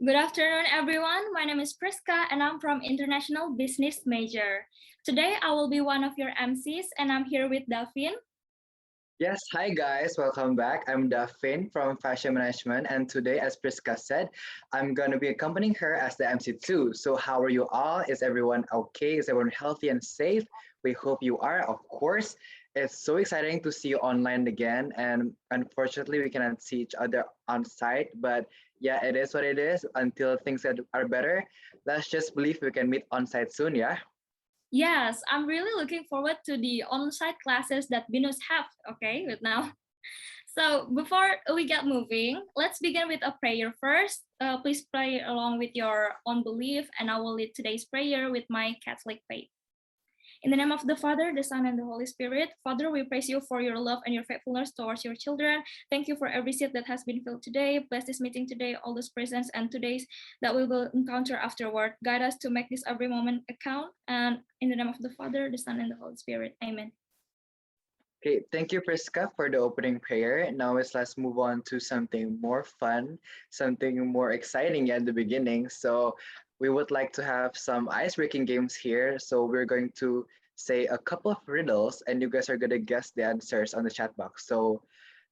Good afternoon, everyone. My name is Priska, and I'm from International Business Major. Today, I will be one of your MCs, and I'm here with Davin. Yes, hi guys, welcome back. I'm Dafin from Fashion Management, and today, as Priska said, I'm going to be accompanying her as the MC too. So, how are you all? Is everyone okay? Is everyone healthy and safe? We hope you are, of course. It's so exciting to see you online again, and unfortunately, we cannot see each other on site, but yeah, it is what it is until things are better. Let's just believe we can meet on site soon, yeah? Yes, I'm really looking forward to the on-site classes that BINUS have, okay, right now. So before we get moving, let's begin with a prayer first. Please pray along with your own belief, and I will lead today's prayer with my Catholic faith. In the name of the Father, the Son, and the Holy Spirit, Father, we praise you for your love and your faithfulness towards your children. Thank you for every seat that has been filled today. Bless this meeting today, all those presents and today's that we will encounter afterward. Guide us to make this every moment account. And in the name of the Father, the Son, and the Holy Spirit. Amen. Okay, thank you, Priska, for the opening prayer. Now let's move on to something more fun, something more exciting at the beginning. So we would like to have some ice-breaking games here. So we're going to say a couple of riddles, and you guys are going to guess the answers on the chat box. So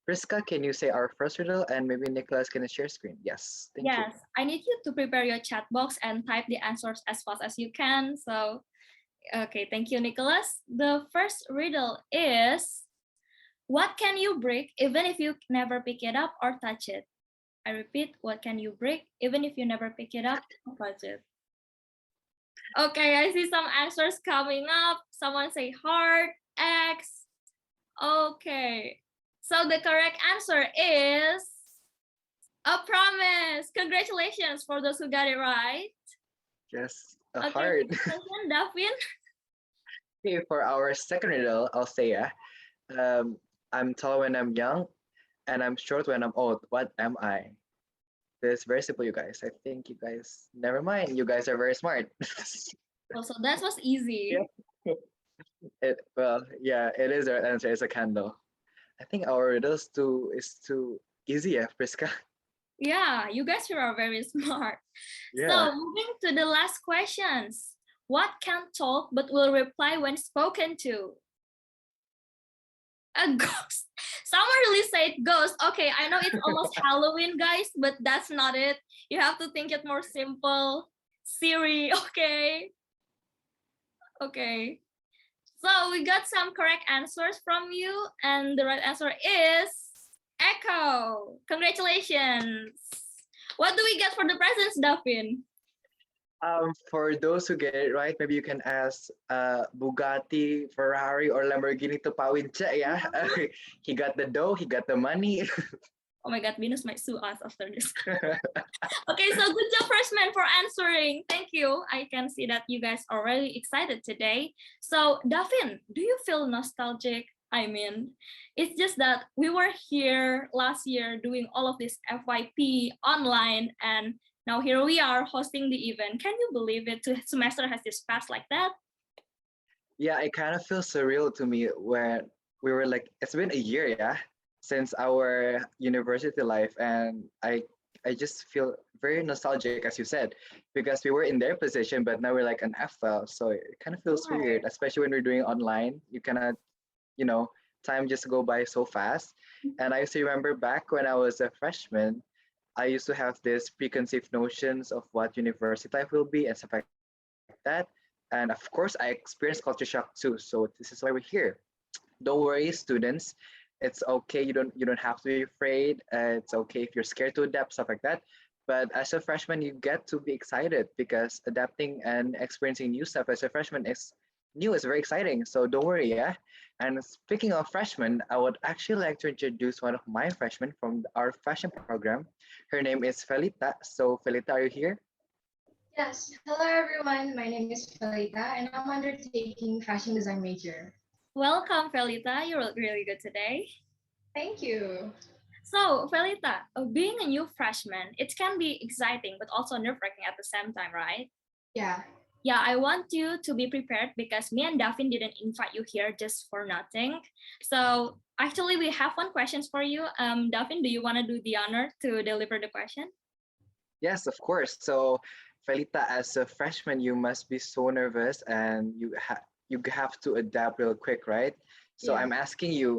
Priska, can you say our first riddle, and maybe Nicholas can share screen? Yes, thank you. Yes, I need you to prepare your chat box and type the answers as fast as you can. So, okay, thank you, Nicholas. The first riddle is, what can you break even if you never pick it up or touch it? I repeat, what can you break even if you never pick it up or touch it? Okay, I see some answers coming up. Someone say heart, X. Okay. So the correct answer is a promise. Congratulations for those who got it right. Yes, a Okay, heart. next question, Davin. Okay, for our second riddle, I'll say, um, I'm tall when I'm young, and I'm short when I'm old. What am I? It's very simple, you guys. I think you guys, never mind. You guys are very smart. Also, that was easy. Yeah. Yeah, it is our answer. It's a candle. I think our riddles too is too easy, yeah, Priska. Yeah, you guys here are very smart. Yeah. So moving to the last questions. What can talk but will reply when spoken to? A ghost. Someone really said ghost. Okay, I know it's almost Halloween, guys, but that's not it. You have to think it more simple. Siri, okay. Okay. So we got some correct answers from you, and the right answer is Echo. Congratulations. What do we get for the presents, Davin? For those who get it right, maybe you can ask Bugatti, Ferrari, or Lamborghini to Pawincha, yeah? He got the dough, he got the money. Oh my God, BINUS might sue us after this. Okay, so good job, freshmen, for answering. Thank you. I can see that you guys are really excited today. So, Davin, do you feel nostalgic? I mean, it's just that we were here last year doing all of this FYP online, and now here we are hosting the event. Can you believe it? The semester has just passed like that. Yeah, it kind of feels surreal to me when we were like, it's been a year, yeah, since our university life, and I just feel very nostalgic, as you said, because we were in their position, but now we're like an FL, so it kind of feels weird, Right. especially when we're doing online. You cannot, you know, time just go by so fast. And I also remember back when I was a freshman, I used to have this preconceived notions of what university life will be and stuff like that. And of course, I experienced culture shock too. So this is why we're here. Don't worry, students. It's okay. You don't have to be afraid. It's okay if you're scared to adapt, stuff like that. But as a freshman, you get to be excited because adapting and experiencing new stuff as a freshman is very exciting. So don't worry, yeah. And speaking of freshmen, I would actually like to introduce one of my freshmen from our fashion program. Her name is Felita. So Felita, are you here? Yes, hello everyone. My name is Felita and I'm undertaking fashion design major. Welcome, Felita. You look really good today. Thank you. So, Felita, being a new freshman, it can be exciting but also nerve-wracking at the same time, right? Yeah. Yeah, I want you to be prepared because me and Davin didn't invite you here just for nothing. So, actually, we have one question for you. Davin, do you want to do the honor to deliver the question? Yes, of course. So, Felita, as a freshman, you must be so nervous and you have to adapt real quick, right? So Yeah. I'm asking you,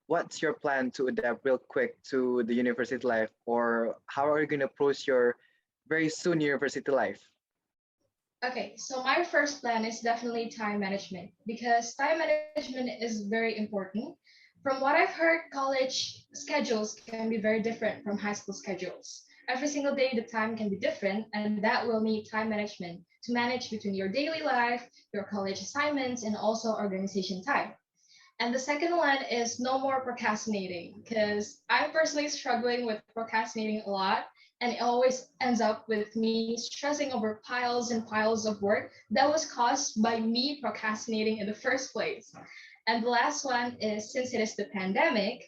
what's your plan to adapt real quick to the university life, or how are you going to approach your very soon university life? Okay, so my first plan is definitely time management because time management is very important. From what I've heard, college schedules can be very different from high school schedules. Every single day, the time can be different, and that will need time management to manage between your daily life, your college assignments, and also organization time. And the second one is no more procrastinating because I'm personally struggling with procrastinating a lot. And it always ends up with me stressing over piles and piles of work that was caused by me procrastinating in the first place. And the last one is since it is the pandemic,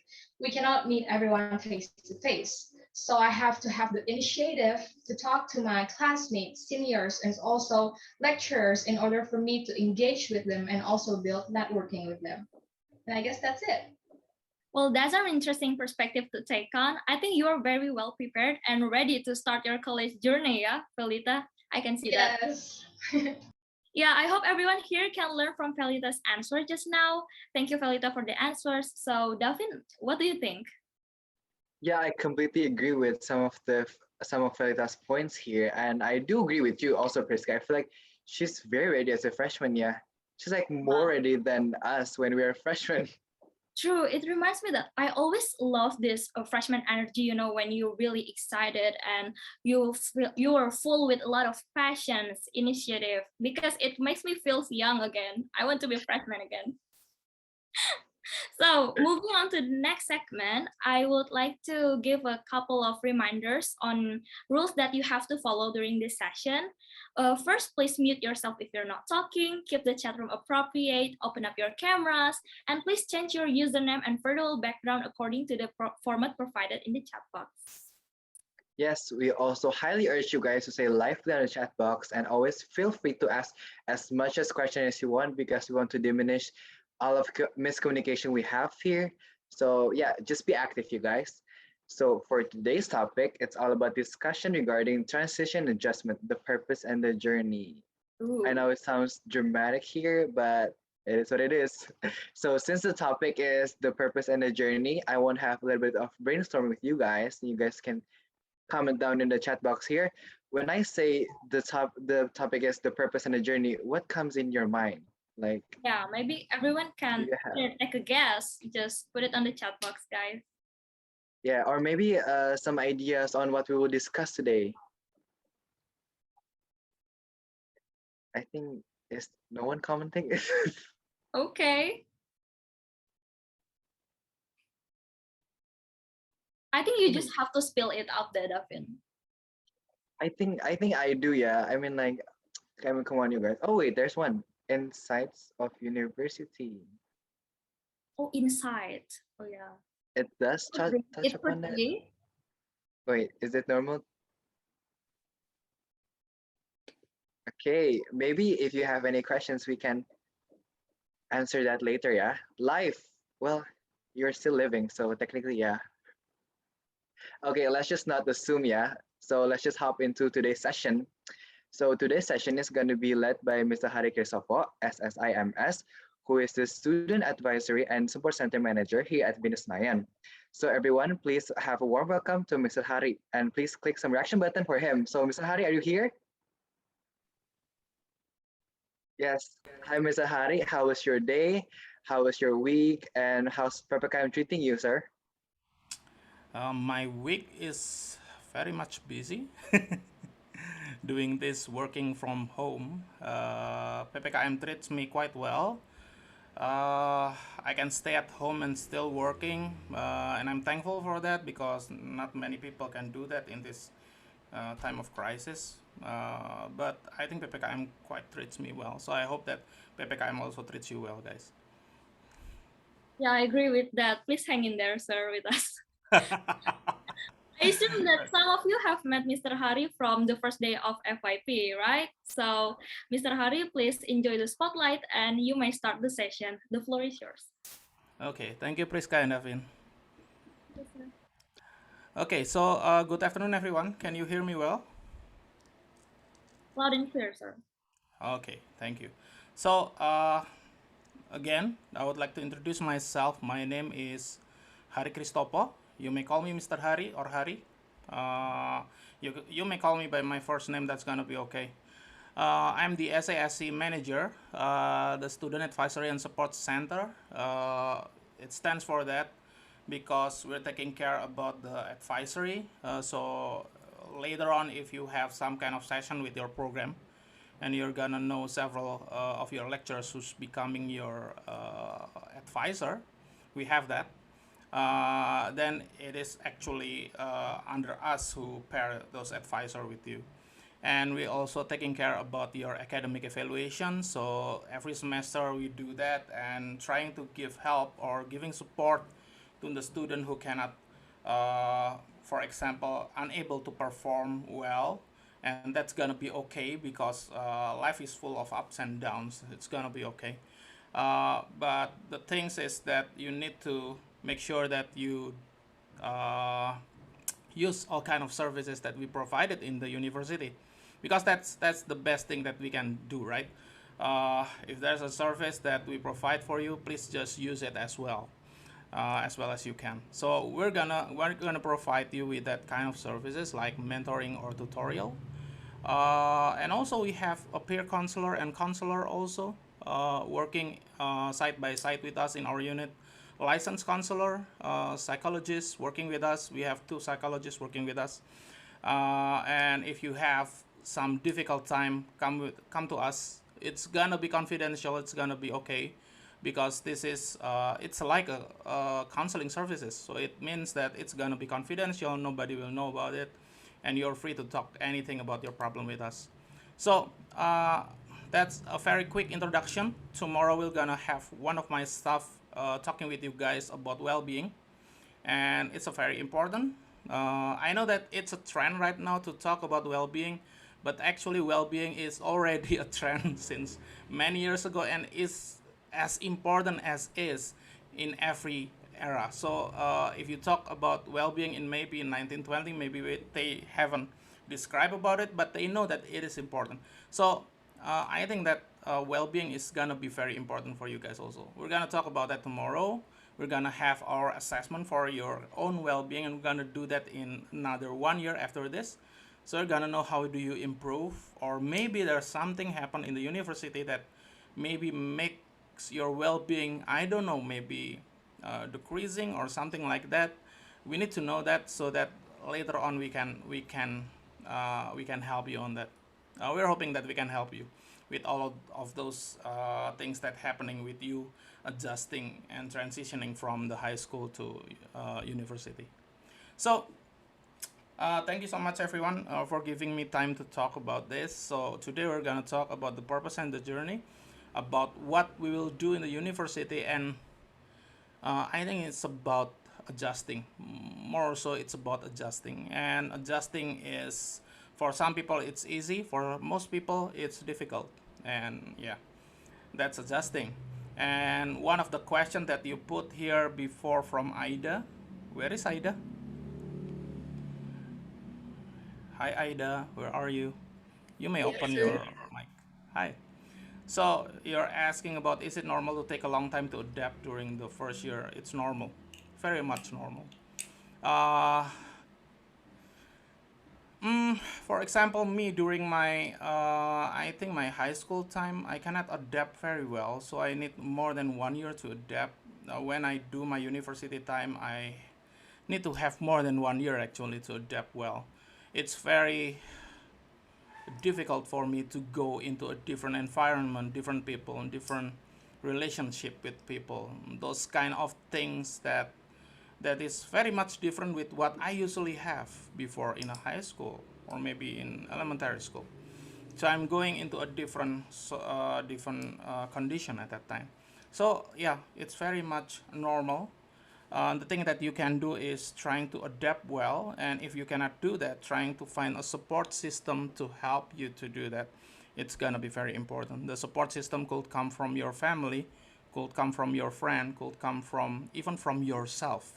we cannot meet everyone face to face. So I have to have the initiative to talk to my classmates, seniors, and also lecturers in order for me to engage with them and also build networking with them. And I guess that's it. Well, that's an interesting perspective to take on. I think you are very well prepared and ready to start your college journey, yeah, Felita? I can see that. Yes. Yeah, I hope everyone here can learn from Felita's answer just now. Thank you, Felita, for the answers. So, Davin, what do you think? Yeah, I completely agree with some of Felita's points here, and I do agree with you also, Priska. I feel like she's very ready as a freshman. Yeah, she's like more ready than us when we were freshmen. True, it reminds me that I always love this freshman energy, you know, when you're really excited and you are full with a lot of passions, initiative, because it makes me feel young again. I want to be a freshman again. So moving on to the next segment, I would like to give a couple of reminders on rules that you have to follow during this session. First, please mute yourself if you're not talking, keep the chat room appropriate, open up your cameras, and please change your username and virtual background according to the format provided in the chat box. Yes, we also highly urge you guys to say lively in the chat box and always feel free to ask as much as question as you want because we want to diminish all of miscommunication we have here. So yeah, just be active, you guys. So for today's topic, it's all about discussion regarding transition adjustment, the purpose and the journey. I Ooh. know it sounds dramatic here, but it is what it is. So since the topic is the purpose and the journey, I want to have a little bit of brainstorming with you guys. You guys can comment down in the chat box here. When I say the topic is the purpose and the journey, what comes in your mind? Like, Yeah, maybe everyone do can you have? take a guess. Just put it on the chat box, guys. Yeah, or maybe some ideas on what we will discuss today. I think is no one commenting. Okay. I think you just have to spill it out there, Davin. I think I do. Yeah, I mean like, I mean, come on, you guys. Oh wait, there's one. Insights of university. Oh, insight. Oh, yeah. It does touch It upon could that. be. Wait, is it normal? Okay, maybe if you have any questions, we can answer that later. Yeah, life. Well, you're still living, so technically, yeah. Okay, let's just not assume. Yeah. So let's just hop into today's session. So today's session is going to be led by Mr. Hari Krisopo, SSIMS, who is the Student Advisory and Support Center Manager here at BINUS Nayan. So everyone, please have a warm welcome to Mr. Hari, and please click some reaction button for him. So Mr. Hari, are you here? Yes. Hi, Mr. Hari. How was your day? How was your week? And how's PPKM treating you, sir? My week is very much busy. Doing this working from home. PPKM treats me quite well. I can stay at home and still working, and I'm thankful for that because not many people can do that in this time of crisis. But I think PPKM quite treats me well, so I hope that PPKM also treats you well, guys. Yeah, I agree with that. Please hang in there, sir, with us. I assume that some of you have met Mr. Hari from the first day of FYP, right? So, Mr. Hari, please enjoy the spotlight and you may start the session. The floor is yours. Okay, thank you, Priska and Davin. Okay, so good afternoon, everyone. Can you hear me well? Loud and clear, sir. Okay, thank you. So, again, I would like to introduce myself. My name is Hari Kristopo. You may call me Mr. Hari or Hari. Uh, you may call me by my first name, that's gonna be okay. I'm the SASC manager, the Student Advisory and Support Center. It stands for that because we're taking care about the advisory. So later on, if you have some kind of session with your program, and you're gonna know several of your lecturers who's becoming your advisor, we have that. Then it is actually under us who pair those advisor with you. And we also taking care about your academic evaluation. So every semester we do that and trying to give help or giving support to the student who cannot, for example, unable to perform well. And that's gonna be okay because life is full of ups and downs. It's gonna be okay. But the things is that you need to make sure that you uh, use all kind of services that we provided in the university, because that's the best thing that we can do, right? If there's a service that we provide for you, please just use it as well as you can. So we're gonna provide you with that kind of services like mentoring or tutorial, and also we have a peer counselor and counselor also working side by side with us in our unit. Licensed counselor, psychologists working with us. We have two psychologists working with us. And if you have some difficult time, come to us. It's gonna be confidential. It's gonna be okay, because this is it's like a counseling services. So it means that it's gonna be confidential. Nobody will know about it, and you're free to talk anything about your problem with us. So that's a very quick introduction. Tomorrow we're gonna have one of my staff talking with you guys about well-being, and it's a very important. I know that it's a trend right now to talk about well-being, but actually well-being is already a trend since many years ago and is as important as is in every era. So if you talk about well-being in maybe in 1920, maybe they haven't described about it, but they know that it is important. So I think that well-being is gonna be very important for you guys also. We're gonna talk about that tomorrow. We're gonna have our assessment for your own well-being, and we're gonna do that in another 1 year after this. So you're gonna know how do you improve, or maybe there's something happen in the university that maybe makes your well-being, I don't know, maybe decreasing or something like that. We need to know that so that later on we can help you on that. We're hoping that we can help you with all of those things that happening with you adjusting and transitioning from the high school to university. So thank you so much, everyone, for giving me time to talk about this. So today we're gonna talk about the purpose and the journey, about what we will do in the university, and I think it's about adjusting. More so, it's about adjusting, and adjusting is, for some people it's easy, for most people it's difficult, and yeah, that's adjusting. And one of the questions that you put here before from Aida, where is Aida? Hi Aida, where are you? You may Yes, open sir. your mic. Hi. So you're asking about, is it normal to take a long time to adapt during the first year? It's normal, very much normal. Uh, for example, me during my, I think my high school time, I cannot adapt very well, so I need more than 1 year to adapt. When I do my university time, I need to have more than 1 year actually to adapt well. It's very difficult for me to go into a different environment, different people, and different relationship with people. Those kind of things that is very much different with what I usually have before in a high school or maybe in elementary school. So I'm going into a different condition at that time. So yeah, it's very much normal. The thing that you can do is trying to adapt well, and if you cannot do that, trying to find a support system to help you to do that. It's gonna be very important. The support system could come from your family, could come from your friend, could come from even from yourself.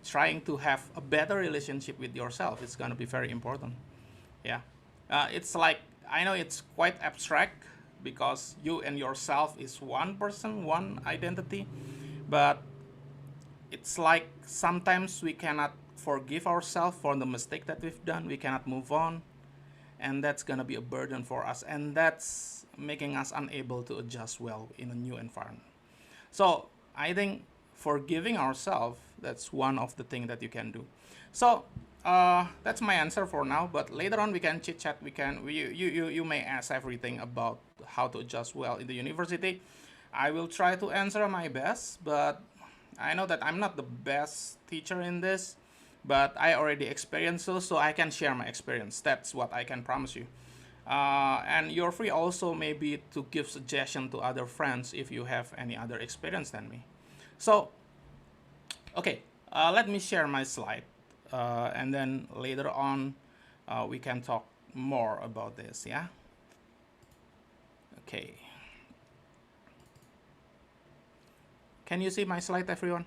trying to have a better relationship with yourself is going to be very important. Yeah. It's like, I know it's quite abstract because you and yourself is one person, one identity, but it's like sometimes we cannot forgive ourselves for the mistake that we've done. We cannot move on, and that's gonna be a burden for us, and that's making us unable to adjust well in a new environment. So I think forgiving ourselves, that's one of the things that you can do. So that's my answer for now. But later on we can chit chat. You may ask everything about how to adjust well in the university. I will try to answer my best, but I know that I'm not the best teacher in this, but I already experienced so I can share my experience. That's what I can promise you. And you're free also maybe to give suggestion to other friends if you have any other experience than me. So, okay, let me share my slide, and then later on we can talk more about this. Yeah. Okay. Can you see my slide, everyone?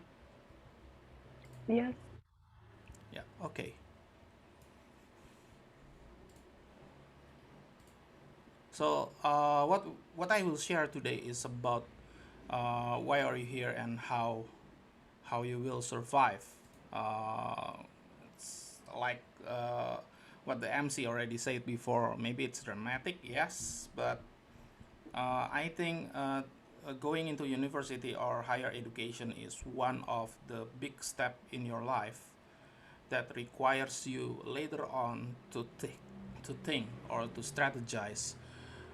Yes. Yeah. Okay. So what I will share today is about why are you here and how you will survive. It's like what the MC already said before. Maybe it's dramatic, yes, but I think going into university or higher education is one of the big step in your life that requires you later on to think or to strategize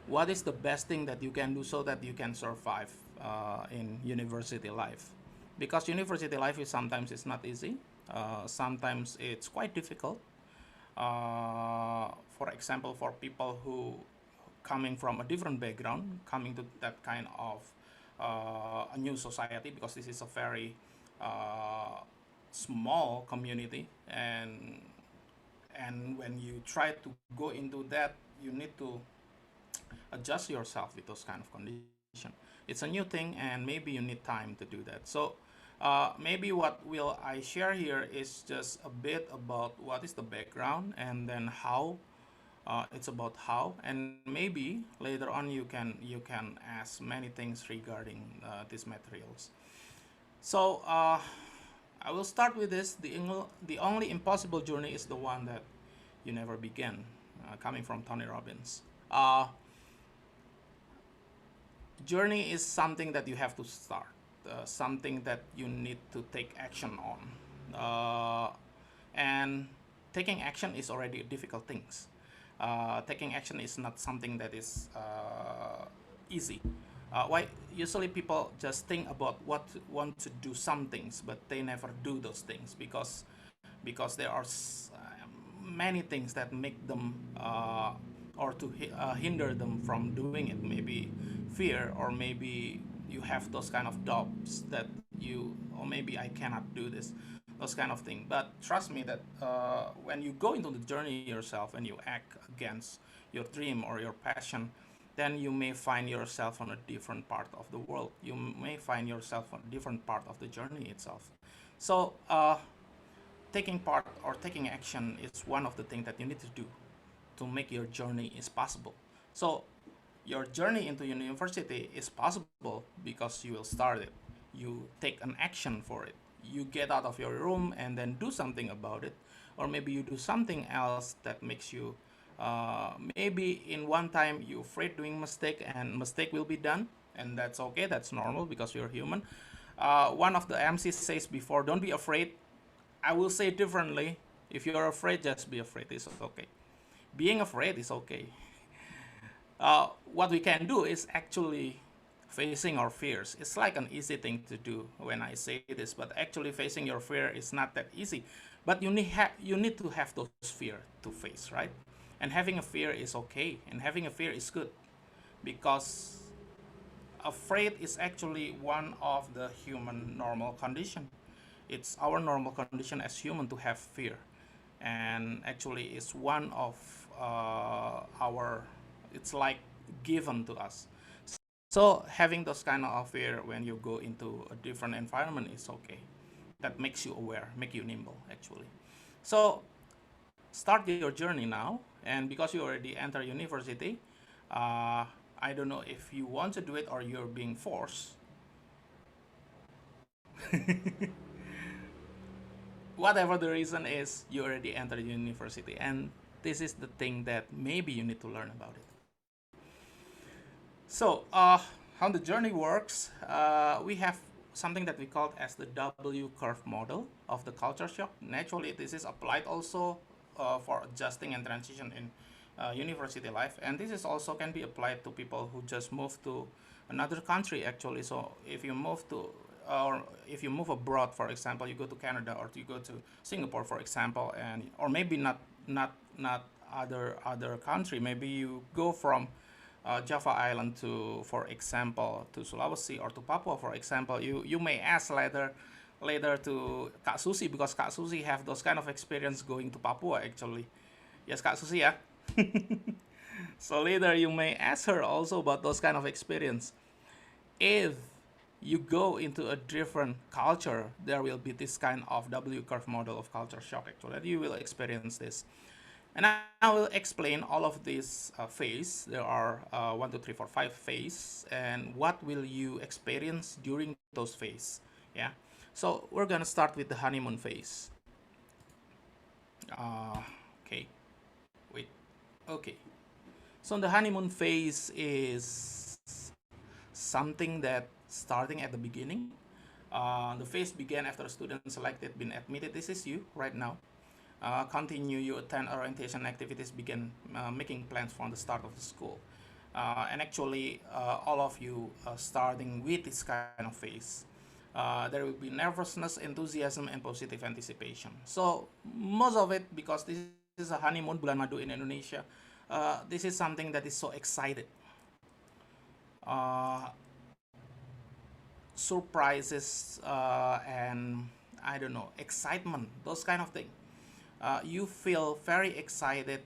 what is the best thing that you can do so that you can survive in university life, because university life is sometimes it's not easy, sometimes it's quite difficult, for example, for people who coming from a different background, coming to that kind of a new society, because this is a very uh, small community, and when you try to go into that, you need to adjust yourself with those kind of conditions. It's a new thing, and maybe you need time to do that. So maybe what will I share here is just a bit about what is the background, and then how it's about how, and maybe later on you can ask many things regarding these materials. So I will start with this. The only impossible journey is the one that you never began, coming from Tony Robbins. Journey is something that you have to start, something that you need to take action on, and taking action is already a difficult thing. Taking action is not something that is easy. Why usually people just think about what want to do some things, but they never do those things because there are many things that make them or to hinder them from doing it. Maybe fear, or maybe you have those kind of doubts that you, or maybe I cannot do this, those kind of thing. But trust me that when you go into the journey yourself and you act against your dream or your passion, then you may find yourself on a different part of the world. You may find yourself on a different part of the journey itself. So taking part or taking action is one of the things that you need to do to make your journey is possible. So your journey into university is possible because you will start it. You take an action for it. You get out of your room and then do something about it, or maybe you do something else that makes you. Maybe in one time you afraid doing mistake and mistake will be done, and that's okay. That's normal because you're human. One of the MCs says before, don't be afraid. I will say it differently. If you're afraid, just be afraid. It's okay. Being afraid is okay. What we can do is actually facing our fears. It's like an easy thing to do when I say this, but actually facing your fear is not that easy. But you need to have those fear to face, right? And having a fear is okay, and having a fear is good, because afraid is actually one of the human normal condition. It's our normal condition as human to have fear, and actually it's one of our, it's like given to us. So having those kind of fear when you go into a different environment is okay. that makes you aware, make you nimble actually. So start your journey now, and because you already enter university, uh, I don't know if you want to do it or you're being forced. Whatever the reason is, you already entered university, and this is the thing that maybe you need to learn about it. So, how the journey works, we have something that we call as the W curve model of the culture shock. Naturally, this is applied also for adjusting and transition in university life, and this is also can be applied to people who just move to another country actually. So if you move to or if you move abroad, for example, you go to Canada or you go to Singapore, for example, and or maybe not other country. Maybe you go from Java Island to, for example, to Sulawesi or to Papua, for example. You may ask later to Kak Susi, because Kak Susi have those kind of experience going to Papua actually. Yes, Kak Susi, yeah. So later you may ask her also about those kind of experience. If you go into a different culture, there will be this kind of W curve model of culture shock actually. You will experience this. And I will explain all of these phase. There are 1, 2, 3, 4, 5 phase, and what will you experience during those phase. Yeah. So we're gonna start with the honeymoon phase. Okay. Wait. Okay. So the honeymoon phase is something that starting at the beginning. The phase began after a student selected been admitted. This is you right now. Continue you attend orientation activities, begin making plans from the start of the school. And actually, all of you starting with this kind of phase. There will be nervousness, enthusiasm, and positive anticipation. So most of it, because this is a honeymoon bulan madu in Indonesia, this is something that is so excited. Uh, Surprises and I don't know, excitement, those kind of things. You feel very excited.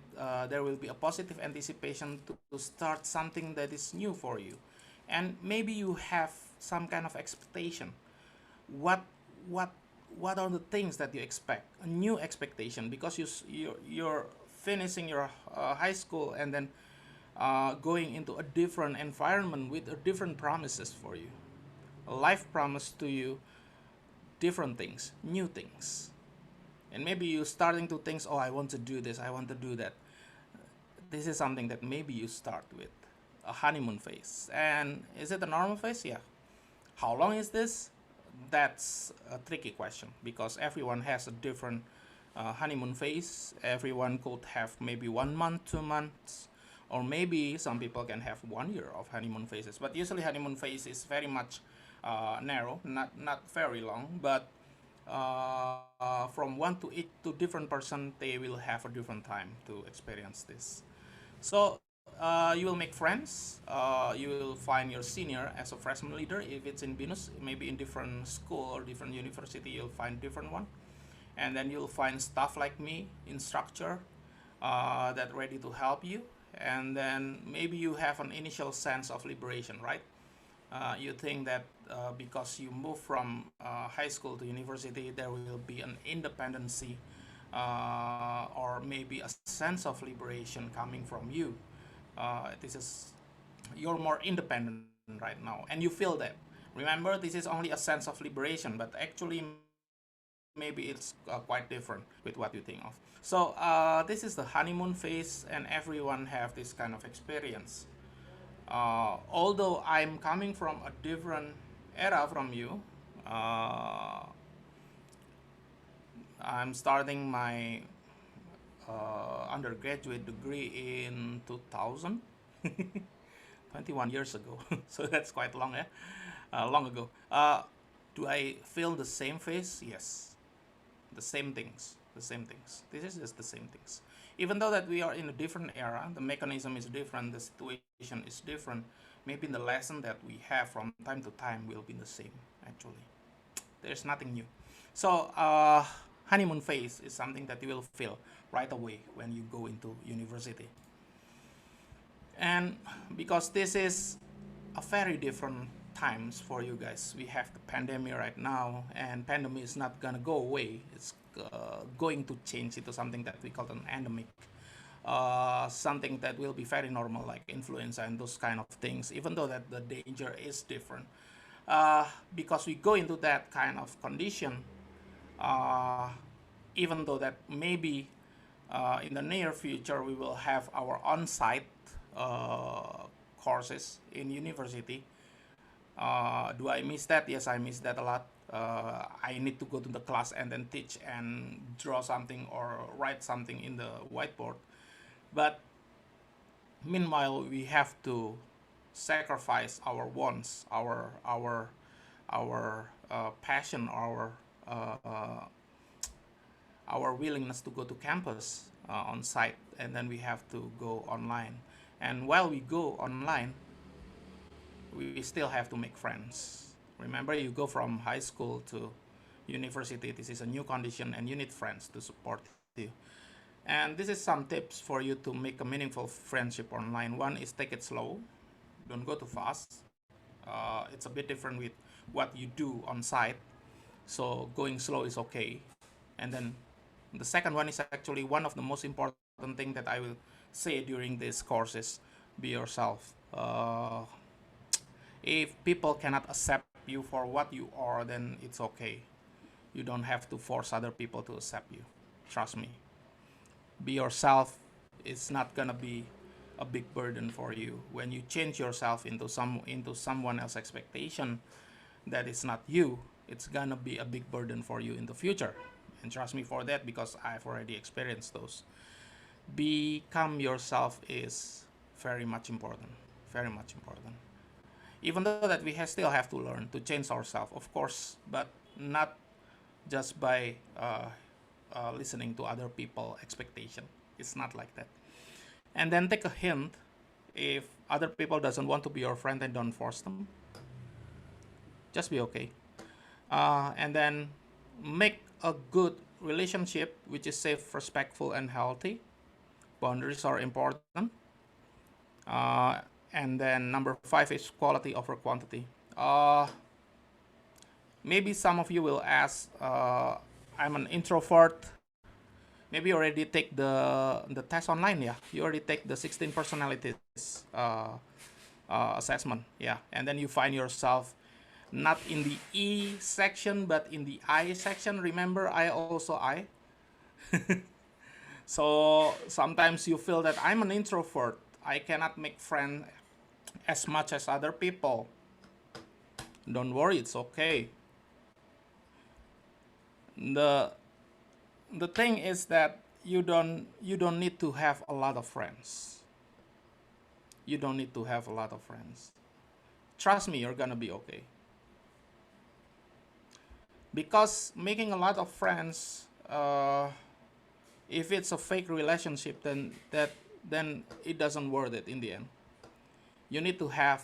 There will be a positive anticipation to start something that is new for you, and maybe you have some kind of expectation. What what what are the things that you expect? A new expectation, because you're finishing your high school and then going into a different environment with a different promises for you. Life promised to you different things, new things. And maybe you're starting to think, oh, I want to do this, I want to do that. This is something that maybe you start with a honeymoon phase. And is it a normal phase? Yeah. How long is this? That's a tricky question, because everyone has a different honeymoon phase. Everyone could have maybe 1 month, 2 months, or maybe some people can have 1 year of honeymoon phases. But usually honeymoon phase is very much narrow, not very long, but from one to each to different person, they will have a different time to experience this. So you will make friends. You will find your senior as a freshman leader if it's in BINUS. Maybe in different school or different university, you'll find different one. And then you'll find staff like me, instructor, that ready to help you. And then maybe you have an initial sense of liberation, right? You think that because you move from high school to university, there will be an independency or maybe a sense of liberation coming from you. This is You're more independent right now, and you feel that. Remember, this is only a sense of liberation, but actually maybe it's quite different with what you think of. So this is the honeymoon phase, and everyone have this kind of experience. Although I'm coming from a different era from you, I'm starting my undergraduate degree in 2000, 21 years ago. So that's quite long, eh? Long ago. Do I feel the same phase? Yes, the same things, the same things. This is just the same things. Even though that we are in a different era, the mechanism is different, the situation is different. Maybe the lesson that we have from time to time will be the same. Actually, there's nothing new. So honeymoon phase is something that you will feel right away when you go into university. And because this is a very different times for you guys. We have the pandemic right now, and pandemic is not gonna go away. It's going to change into something that we call an endemic, something that will be very normal, like influenza and those kind of things. Even though that the danger is different, because we go into that kind of condition, uh, even though that maybe in the near future we will have our on-site courses in university. Do I miss that? Yes, I miss that a lot. I need to go to the class and then teach and draw something or write something in the whiteboard. But meanwhile, we have to sacrifice our wants, our passion, our willingness to go to campus on site, and then we have to go online. And while we go online, we still have to make friends. Remember, you go from high school to university. This is a new condition, and you need friends to support you. And this is some tips for you to make a meaningful friendship online. One is take it slow. Don't go too fast. It's a bit different with what you do on site. So going slow is okay. And then the second one is actually one of the most important thing that I will say during these courses. Be yourself. If people cannot accept you for what you are, then it's okay. You don't have to force other people to accept you. Trust me. Be yourself. It's not gonna be a big burden for you. When you change yourself into someone else's expectation that is not you, it's gonna be a big burden for you in the future. And trust me for that, because I've already experienced those. Become yourself is very much important. Very much important. Even though that we still have to learn to change ourselves, of course, but not just by listening to other people expectation. It's not like that. And then take a hint. If other people doesn't want to be your friend, then don't force them. Just be okay. And then make a good relationship which is safe, respectful, and healthy. Boundaries are important. And then number 5 is quality over quantity. Maybe some of you will ask, I'm an introvert. Maybe you already take the test online, yeah. You already take the 16 personalities assessment, yeah. And then you find yourself not in the E section, but in the I section. Remember, I also I. So sometimes you feel that I'm an introvert. I cannot make friends as much as other people. Don't worry, it's okay. The thing is that you don't need to have a lot of friends. You don't need to have a lot of friends. Trust me, you're gonna be okay. Because making a lot of friends, if it's a fake relationship, then it doesn't worth it in the end. You need to have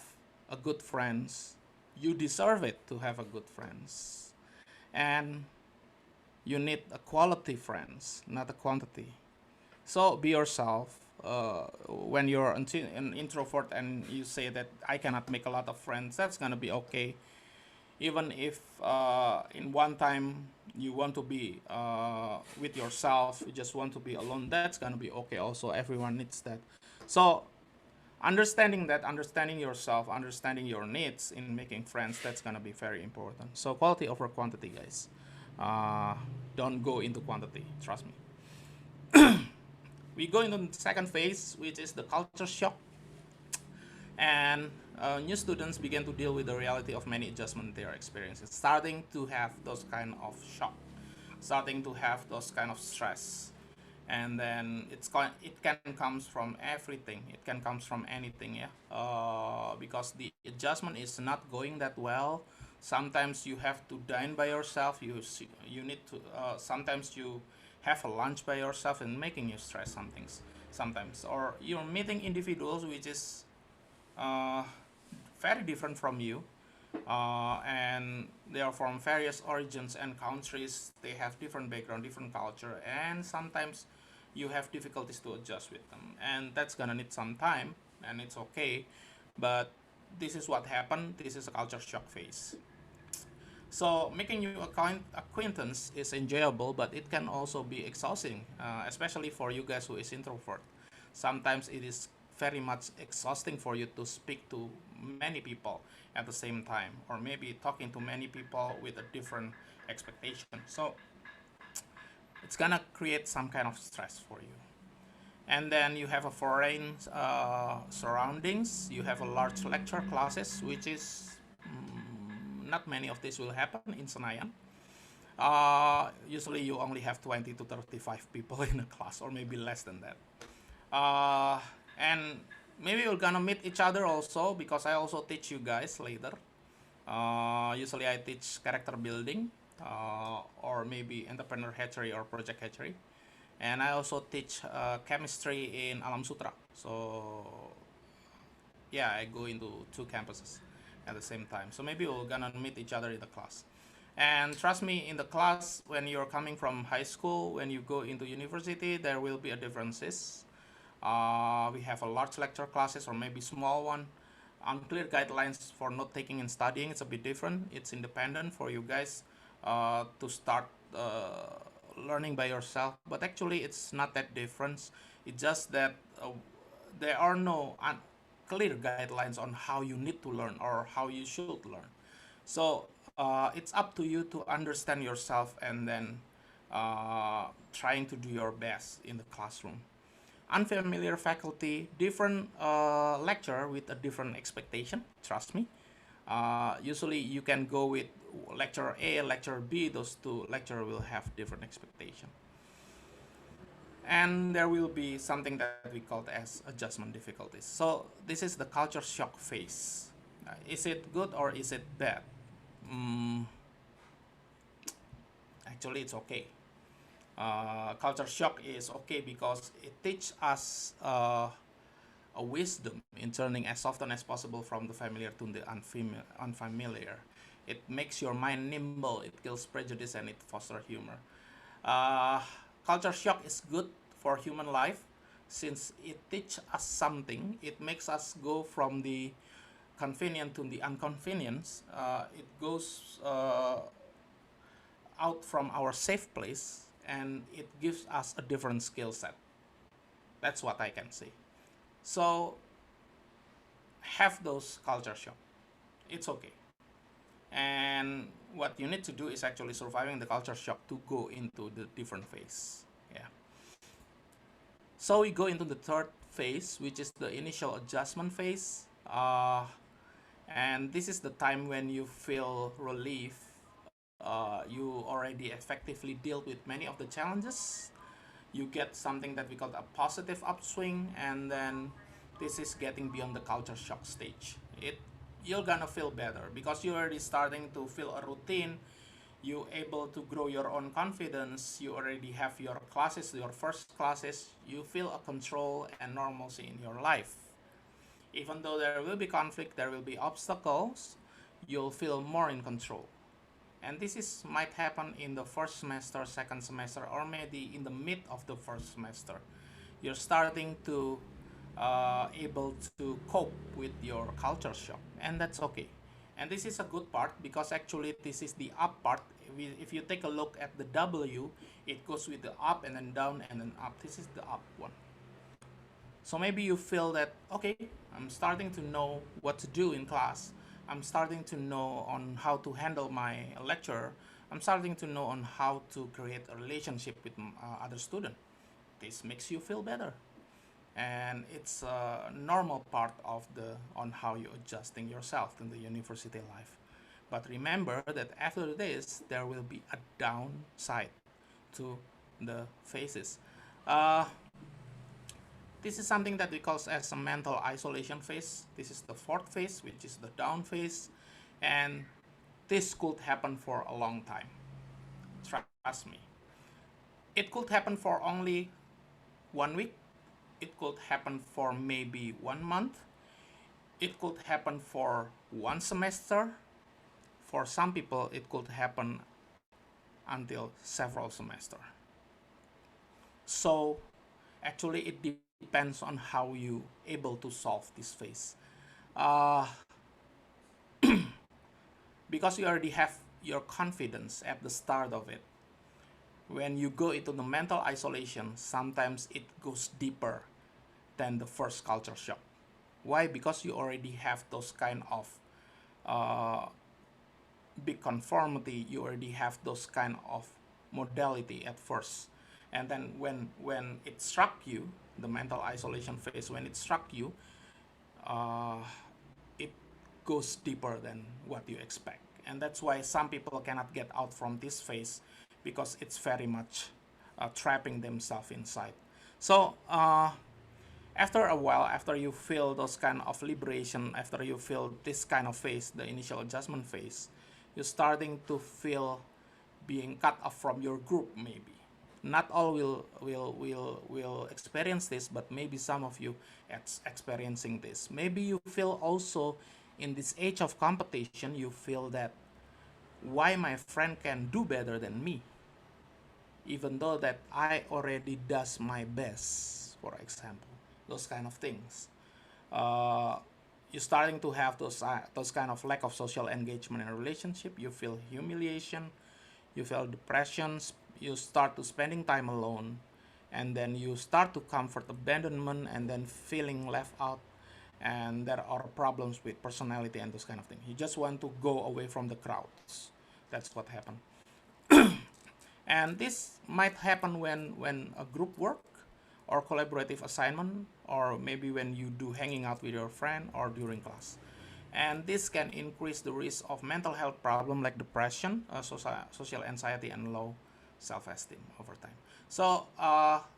a good friends. You deserve it to have a good friends. And you need a quality friends, not a quantity. So be yourself. When you're an introvert and you say that I cannot make a lot of friends, that's gonna be okay. Even if in one time you want to be with yourself, you just want to be alone, that's gonna be okay also. Everyone needs that. So understanding yourself, understanding your needs in making friends, that's gonna be very important. So quality over quantity, guys. Don't go into quantity, trust me. We go into the second phase, which is the culture shock. And new students begin to deal with the reality of many adjustments they are experiencing, starting to have those kind of shock, starting to have those kind of stress. And then it can comes from everything. It can comes from anything, yeah. Because the adjustment is not going that well. Sometimes you have to dine by yourself. You need to. Sometimes you have a lunch by yourself and making you stress some things. Sometimes, or you're meeting individuals which is very different from you, and they are from various origins and countries. They have different background, different culture, and sometimes you have difficulties to adjust with them, and that's gonna need some time, and it's okay. But this is what happened. This is a culture shock phase. So making new acquaintance is enjoyable, but it can also be exhausting, especially for you guys who is introvert. Sometimes it is very much exhausting for you to speak to many people at the same time, or maybe talking to many people with a different expectation. So it's gonna create some kind of stress for you. And then you have a foreign surroundings. You have a large lecture classes, which is not many of this will happen in Senayan. Usually you only have 20 to 35 people in a class, or maybe less than that. And maybe we're gonna meet each other also, because I also teach you guys later. Usually I teach character building, or maybe entrepreneur hatchery or project hatchery. And I also teach chemistry in Alam Sutra. So yeah, I go into two campuses at the same time. So maybe we're gonna meet each other in the class. And trust me, in the class, when you're coming from high school, when you go into university, there will be a differences. We have a large lecture classes or maybe small one. Unclear guidelines for note taking and studying. It's a bit different. It's independent for you guys to start learning by yourself. But actually, it's not that different. It's just that there are no clear guidelines on how you need to learn or how you should learn. So it's up to you to understand yourself and then trying to do your best in the classroom. Unfamiliar faculty, different lecture with a different expectation, trust me. Usually you can go with lecture A, lecture B, those two lecture will have different expectation. And there will be something that we call as adjustment difficulties. So this is the culture shock phase. Is it good or is it bad? Mm, Actually, it's okay. Culture shock is okay because it teaches us a wisdom in turning as often as possible from the familiar to the unfamiliar. It makes your mind nimble, it kills prejudice, and it fosters humor. Uh, Culture shock is good for human life since it teaches us something. It makes us go from the convenient to the inconvenience. It goes out from our safe place and it gives us a different skill set. That's what I can say. So have those culture shock. It's okay. And what you need to do is actually surviving the culture shock to go into the different phase. Yeah. So we go into the third phase, which is the initial adjustment phase. And this is the time when you feel relief. You already effectively dealt with many of the challenges. You get something that we call a positive upswing, and then this is getting beyond the culture shock stage. You're gonna feel better because you're already starting to feel a routine. You able to grow your own confidence. You already have your classes, your first classes. You feel a control and normalcy in your life. Even though there will be conflict, there will be obstacles, you'll feel more in control. And this is might happen in the first semester, second semester, or maybe in the mid of the first semester. You're starting to able to cope with your culture shock, and that's okay. And this is a good part because actually this is the up part. If you take a look at the W, it goes with the up and then down and then up. This is the up one. So maybe you feel that, okay, I'm starting to know what to do in class. I'm starting to know on how to handle my lecture. I'm starting to know on how to create a relationship with other student. This makes you feel better. And it's a normal part of the on how you're adjusting yourself in the university life. But remember that after this, there will be a downside to the phases. Uh, this is something that we call as a mental isolation phase. This is the fourth phase, which is the down phase. And this could happen for a long time. Trust me. It could happen for only 1 week. It could happen for maybe 1 month. It could happen for one semester. For some people, it could happen until several semesters. So actually it depends on how you able to solve this phase. because you already have your confidence at the start of it. When you go into the mental isolation, sometimes it goes deeper than the first culture shock. Why? Because you already have those kind of uh, big conformity. You already have those kind of modality at first, and then when it struck you, the mental isolation phase, when it struck you, uh, it goes deeper than what you expect. And that's why some people cannot get out from this phase, because it's very much trapping themselves inside. So after a while, after you feel those kind of liberation, after you feel this kind of phase, the initial adjustment phase, you're starting to feel being cut off from your group. Maybe not all will experience this, but maybe some of you experiencing this. Maybe you feel also in this age of competition, you feel that why my friend can do better than me, even though that I already does my best, for example, those kind of things. uh, you're starting to have those kind of lack of social engagement in a relationship. You feel humiliation, you feel depressions, you start to spending time alone, and then you start to comfort abandonment, and then feeling left out, and there are problems with personality and those kind of things. You just want to go away from the crowds. That's what happened. And this might happen when a group work or collaborative assignment, or maybe when you do hanging out with your friend or during class. And this can increase the risk of mental health problem like depression, social anxiety, and low self-esteem over time. So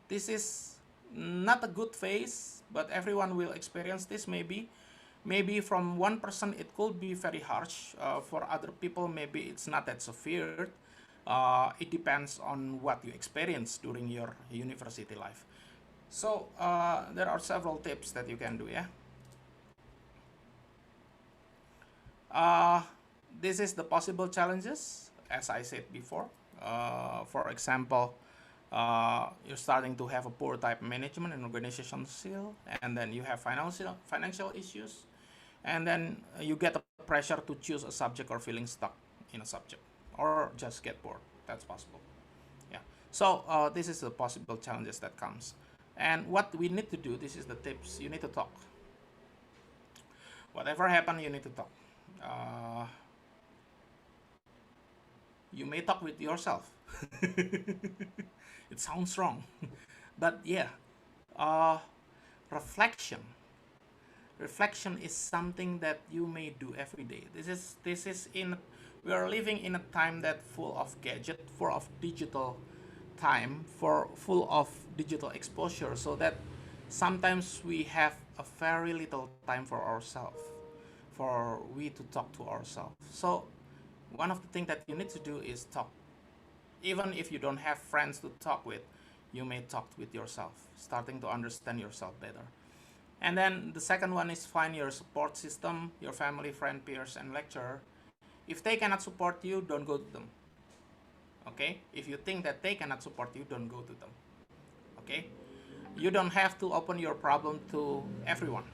this is not a good phase, but everyone will experience this. Maybe from one person it could be very harsh. For other people, maybe it's not that severe. It depends on what you experience during your university life. So there are several tips that you can do. Yeah. Uh, this is the possible challenges, as I said before. For example, you're starting to have a poor type management and organizational skill, and then you have financial issues, and then you get a pressure to choose a subject or feeling stuck in a subject, or just get bored. That's possible. Yeah. So this is the possible challenges that comes, and what we need to do. This is the tips. You need to talk. Whatever happened, you need to talk. Uh, you may talk with yourself. It sounds wrong, but yeah, uh, reflection. Reflection is something that you may do every day. This is in we are living in a time that full of gadget, full of digital time, for full of digital exposure, so that sometimes we have a very little time for ourselves, for we to talk to ourselves. So one of the things that you need to do is talk. Even if you don't have friends to talk with, you may talk with yourself, starting to understand yourself better. And then the second one is find your support system, your family, friend, peers, and lecturer. If they cannot support you, don't go to them. Okay? If you think that they cannot support you, don't go to them. Okay? You don't have to open your problem to everyone.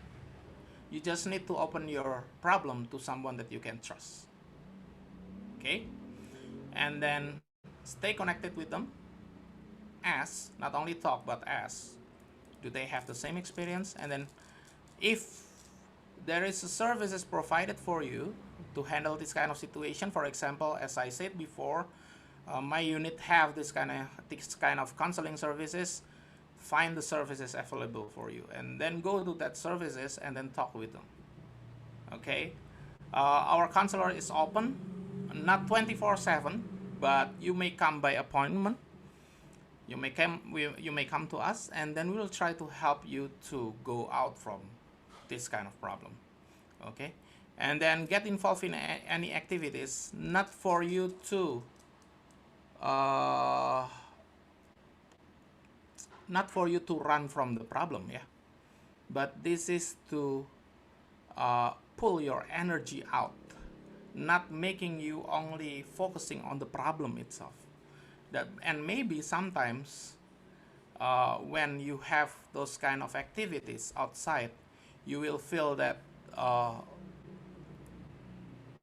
You just need to open your problem to someone that you can trust. Okay? And then stay connected with them. Ask, not only talk, but ask. Do they have the same experience? And then if there is a services provided for you to handle this kind of situation, for example, as I said before, my unit have this kind of counseling services. Find the services available for you, and then go to that services and then talk with them. Okay, our counselor is open, not 24/7, but you may come by appointment. You may come to us, and then we will try to help you to go out from this kind of problem. Okay, and then get involved in any activities, not for you to uh, not for you to run from the problem, yeah, but this is to pull your energy out, not making you only focusing on the problem itself. That, and maybe sometimes when you have those kind of activities outside, you will feel that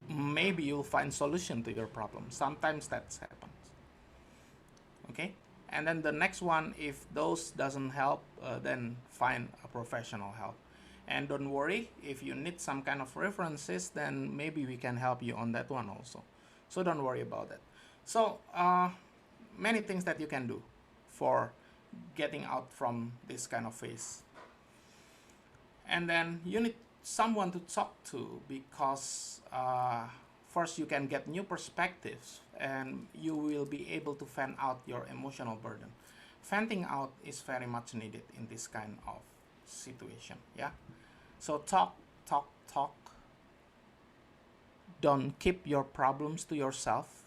maybe you'll find solution to your problem. Sometimes that happens. Okay, and then the next one, if those doesn't help, then find a professional help. And don't worry, if you need some kind of references, then maybe we can help you on that one also. So don't worry about that. So many things that you can do for getting out from this kind of phase. And then you need someone to talk to, because first you can get new perspectives and you will be able to fan out your emotional burden. Venting out is very much needed in this kind of situation. Yeah, so talk, talk, talk. Don't keep your problems to yourself.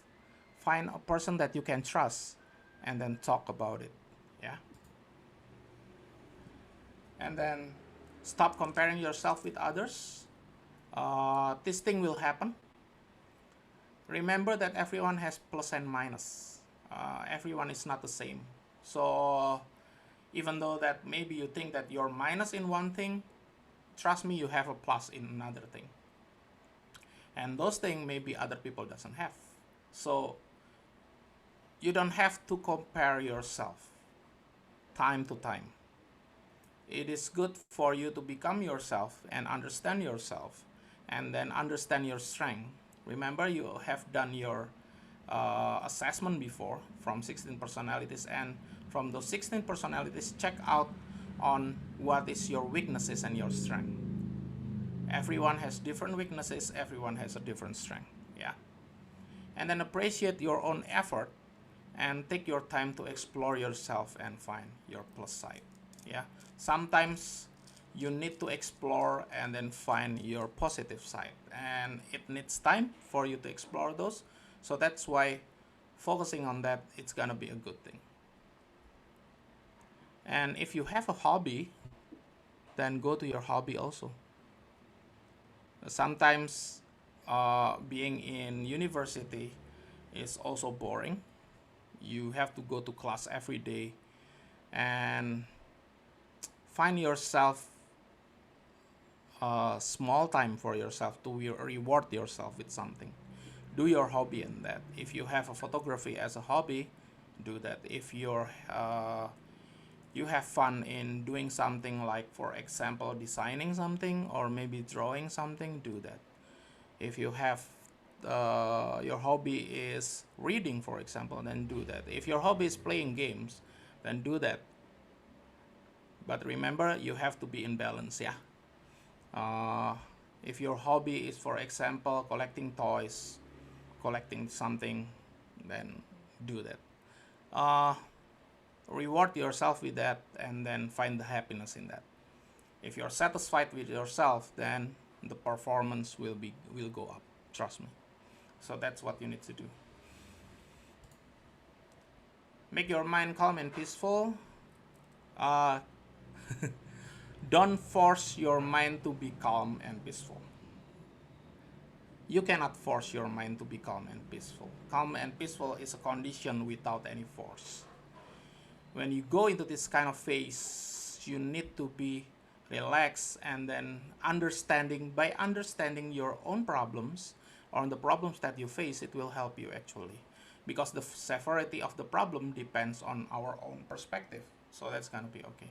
Find a person that you can trust and then talk about it. Yeah, and then stop comparing yourself with others. This thing will happen. Remember that everyone has plus and minus. Everyone is not the same. So even though that maybe you think that you're minus in one thing, trust me, you have a plus in another thing. And those things maybe other people doesn't have. So you don't have to compare yourself time to time. It is good for you to become yourself and understand yourself, and then understand your strength. Remember, you have done your assessment before from 16 personalities, and from those 16 personalities, check out on what is your weaknesses and your strength. Everyone has different weaknesses, everyone has a different strength. Yeah, and then appreciate your own effort and take your time to explore yourself and find your plus side. Yeah, sometimes you need to explore and then find your positive side, and it needs time for you to explore those. So that's why focusing on that, it's gonna be a good thing. And if you have a hobby, then go to your hobby also. Sometimes being in university is also boring. You have to go to class every day, and find yourself a small time for yourself to reward yourself with something. Do your hobby in that. If you have a photography as a hobby, do that. If you have fun in doing something, like for example designing something or maybe drawing something, do that. If you have your hobby is reading, for example, then do that. If your hobby is playing games, then do that. But remember, you have to be in balance. Yeah, if your hobby is, for example, collecting toys, collecting something, then do that. Reward yourself with that, and then find the happiness in that. If you're satisfied with yourself, then the performance will go up. Trust me. So that's what you need to do. Make your mind calm and peaceful. Don't force your mind to be calm and peaceful. You cannot force your mind to be calm and peaceful. Calm and peaceful is a condition without any force. When you go into this kind of phase, you need to be relaxed, and then by understanding your own problems or the problems that you face, it will help you actually, because the severity of the problem depends on our own perspective. So that's gonna be okay.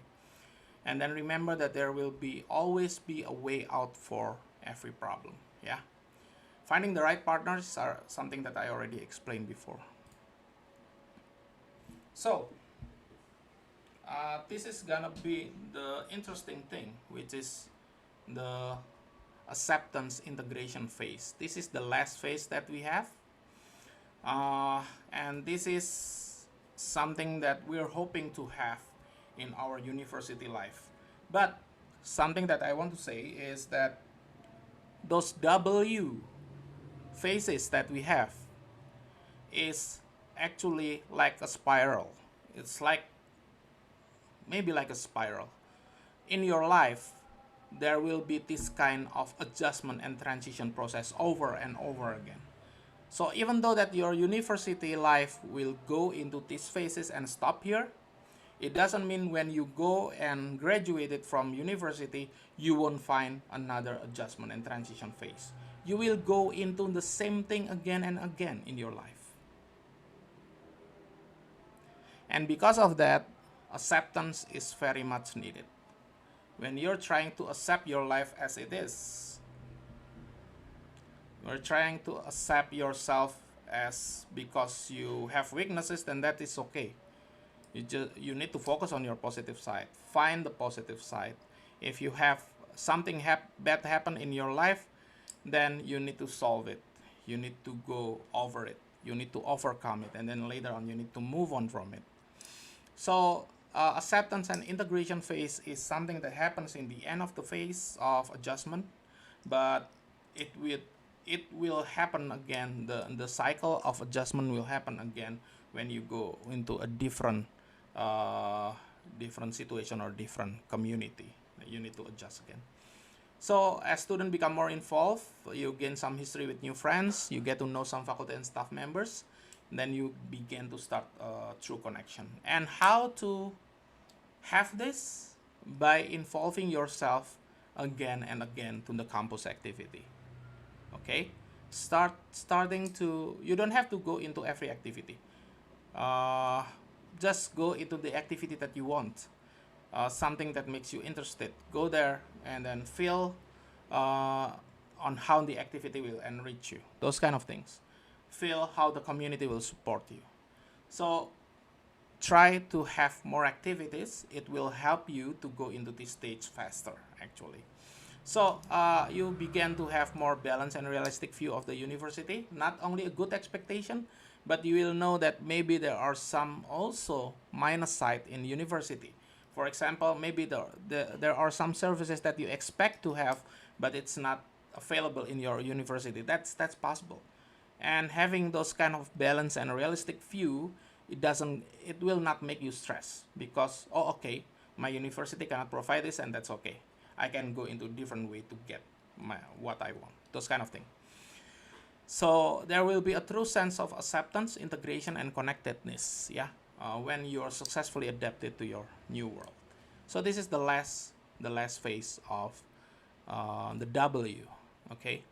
And then remember that there will always be a way out for every problem. Yeah, finding the right partners are something that I already explained before. So this is gonna be the interesting thing, which is the acceptance integration phase. This is the last phase that we have, and this is something that we're hoping to have in our university life. But something that I want to say is that those W phases that we have is actually like a spiral. It's like maybe like a spiral. In your life, there will be this kind of adjustment and transition process over and over again. So even though that your university life will go into these phases and stop here, it doesn't mean when you go and graduated from university, you won't find another adjustment and transition phase. you will go into the same thing again and again in your life. And because of that, acceptance is very much needed. When you're trying to accept your life as it is, you're trying to accept yourself as because you have weaknesses, then that is okay. You need to focus on your positive side. Find the positive side. If you have something bad happen in your life, then you need to solve it. You need to go over it. You need to overcome it, and then later on you need to move on from it. So acceptance and integration phase is something that happens in the end of the phase of adjustment, but it will it will happen again. The cycle of adjustment will happen again when you go into a different situation or different community. You need to adjust again. So as students become more involved, you gain some history with new friends, you get to know some faculty and staff members, then you begin to start true connection. And how to have this? By involving yourself again and again to the campus activity. Okay? Starting to, you don't have to go into every activity. Just go into the activity that you want. Something that makes you interested. Go there and then feel on how the activity will enrich you. Those kind of things. Feel how the community will support you. So try to have more activities. It will help you to go into this stage faster, actually. So you begin to have more balanced and realistic view of the university. Not only a good expectation, but you will know that maybe there are some also minus side in university. For example, maybe there are some services that you expect to have, but it's not available in your university. That's possible. And having those kind of balance and realistic view, it will not make you stress because, oh, okay, my university cannot provide this, and that's okay. I can go into different way to get what I want. Those kind of things. So there will be a true sense of acceptance, integration, and connectedness. Yeah, when you are successfully adapted to your new world. So this is the last phase of the W. Okay.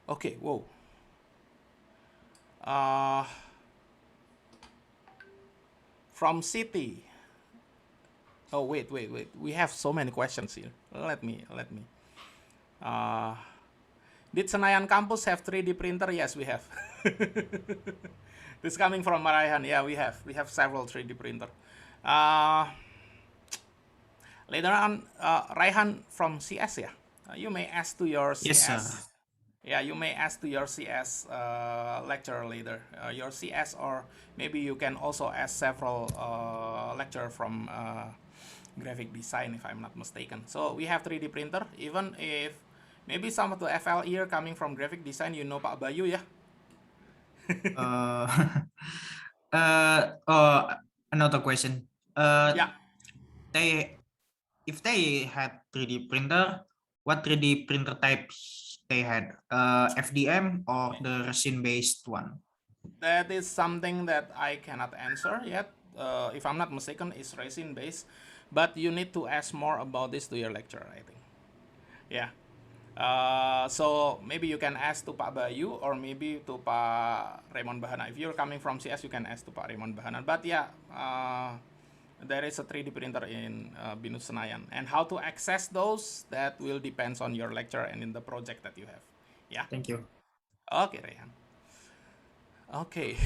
Okay. Whoa. From city. Oh wait. We have so many questions here. Let me. Did Senayan campus have 3D printer? Yes, we have. This coming from Raihan. Yeah, we have. We have several 3D printer. Later on, Raihan from CS, yeah. You may ask to your Yes, sir. CS. Yeah, you may ask to your CS lecturer later. Your CS, or maybe you can also ask several lecturer from graphic design, if I'm not mistaken. So we have 3D printer. Even if maybe some of the FL here coming from graphic design, you know Pak Bayu, yeah. Uh, Another question. Yeah. If they had 3D printer, what 3D printer types they had? FDM or the resin-based one? That is something that I cannot answer yet. If I'm not mistaken, it's resin based, but you need to ask more about this to your lecturer, I think. Yeah. So maybe you can ask to Pak Bayu or maybe to Pak Raymond Bahana. If you're coming from CS, you can ask to Pak Raymond Bahana. But yeah, there is a 3D printer in BINUS Senayan. And how to access those, that will depends on your lecturer and in the project that you have. Yeah. Thank you. Okay, Rayhan. Okay.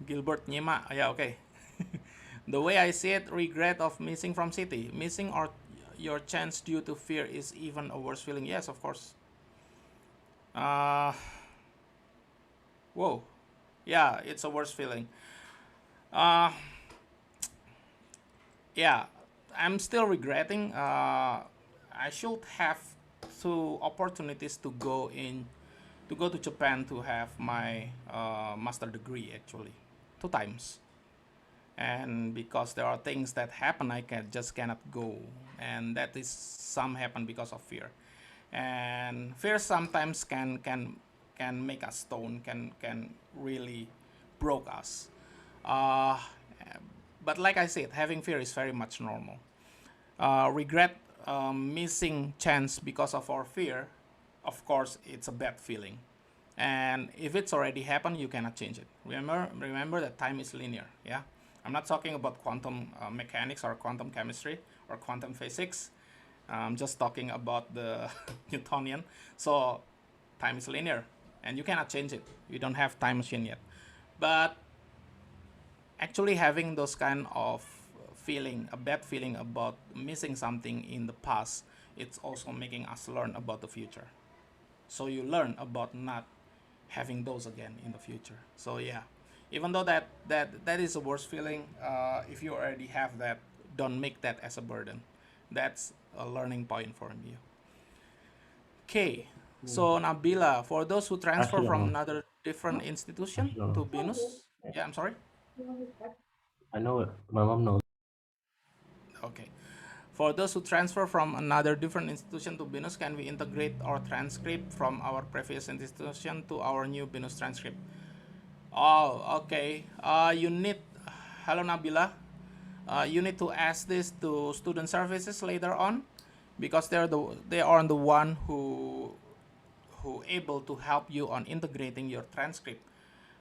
Gilbert Nyima. Yeah, okay. The way I see it, regret of missing from city. Missing or your chance due to fear is even a worse feeling. Yes, of course. Whoa. Yeah, it's a worse feeling. Yeah, I'm still regretting. I should have two opportunities to go to Japan to have my master degree, actually 2 times. And because there are things that happen, I just cannot go, and that is some happen because of fear. And fear sometimes can make us stone, can really broke us. But like I said, having fear is very much normal. Regret missing chance because of our fear, of course, it's a bad feeling. And if it's already happened, you cannot change it. Remember that time is linear. Yeah, I'm not talking about quantum mechanics or quantum chemistry or quantum physics. I'm just talking about the Newtonian. So time is linear, and you cannot change it. You don't have time machine yet. But actually having those kind of feeling, a bad feeling about missing something in the past, it's also making us learn about the future. So you learn about not having those again in the future. So yeah, even though that is a worst feeling, if you already have that, don't make that as a burden. That's a learning point for you. Okay, so Nabila, for those who transfer Actually, from another different institution actually, to BINUS, yeah, I'm sorry. I know it. My mom knows. Okay. For those who transfer from another different institution to BINUS, can we integrate our transcript from our previous institution to our new BINUS transcript? Oh, okay. You need, hello Nabila. You need to ask this to student services later on, because they are the one who able to help you on integrating your transcript.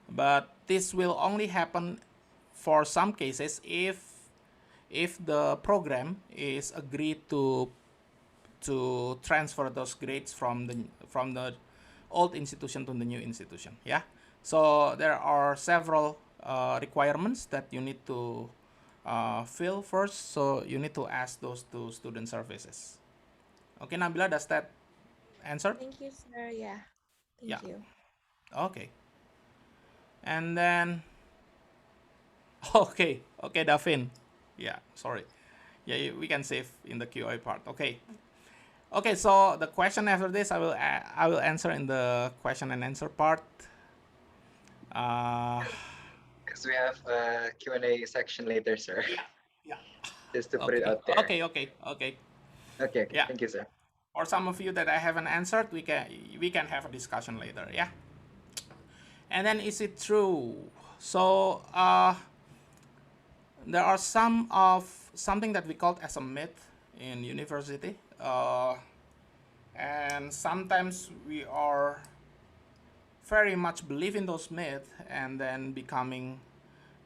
But this will only happen for some cases if the program is agreed to transfer those grades from the old institution to the new institution. Yeah, so there are several requirements that you need to fill first. So you need to ask those to student services. Okay, Nabila, does that answer? Thank you, sir. Yeah. Yeah. Thank you. Okay. And then okay, Davin. Yeah, sorry. Yeah, we can save in the QA part. Okay. Okay, so the question after this, I will answer in the question and answer part. Because we have a Q&A section later, sir. Yeah. Just to put it Okay. out there. Okay. Okay. Yeah. Thank you, sir. For some of you that I haven't answered, we can have a discussion later. Yeah. And then, is it true? So there are something that we call as a myth in university, and sometimes we are very much believe in those myths and then becoming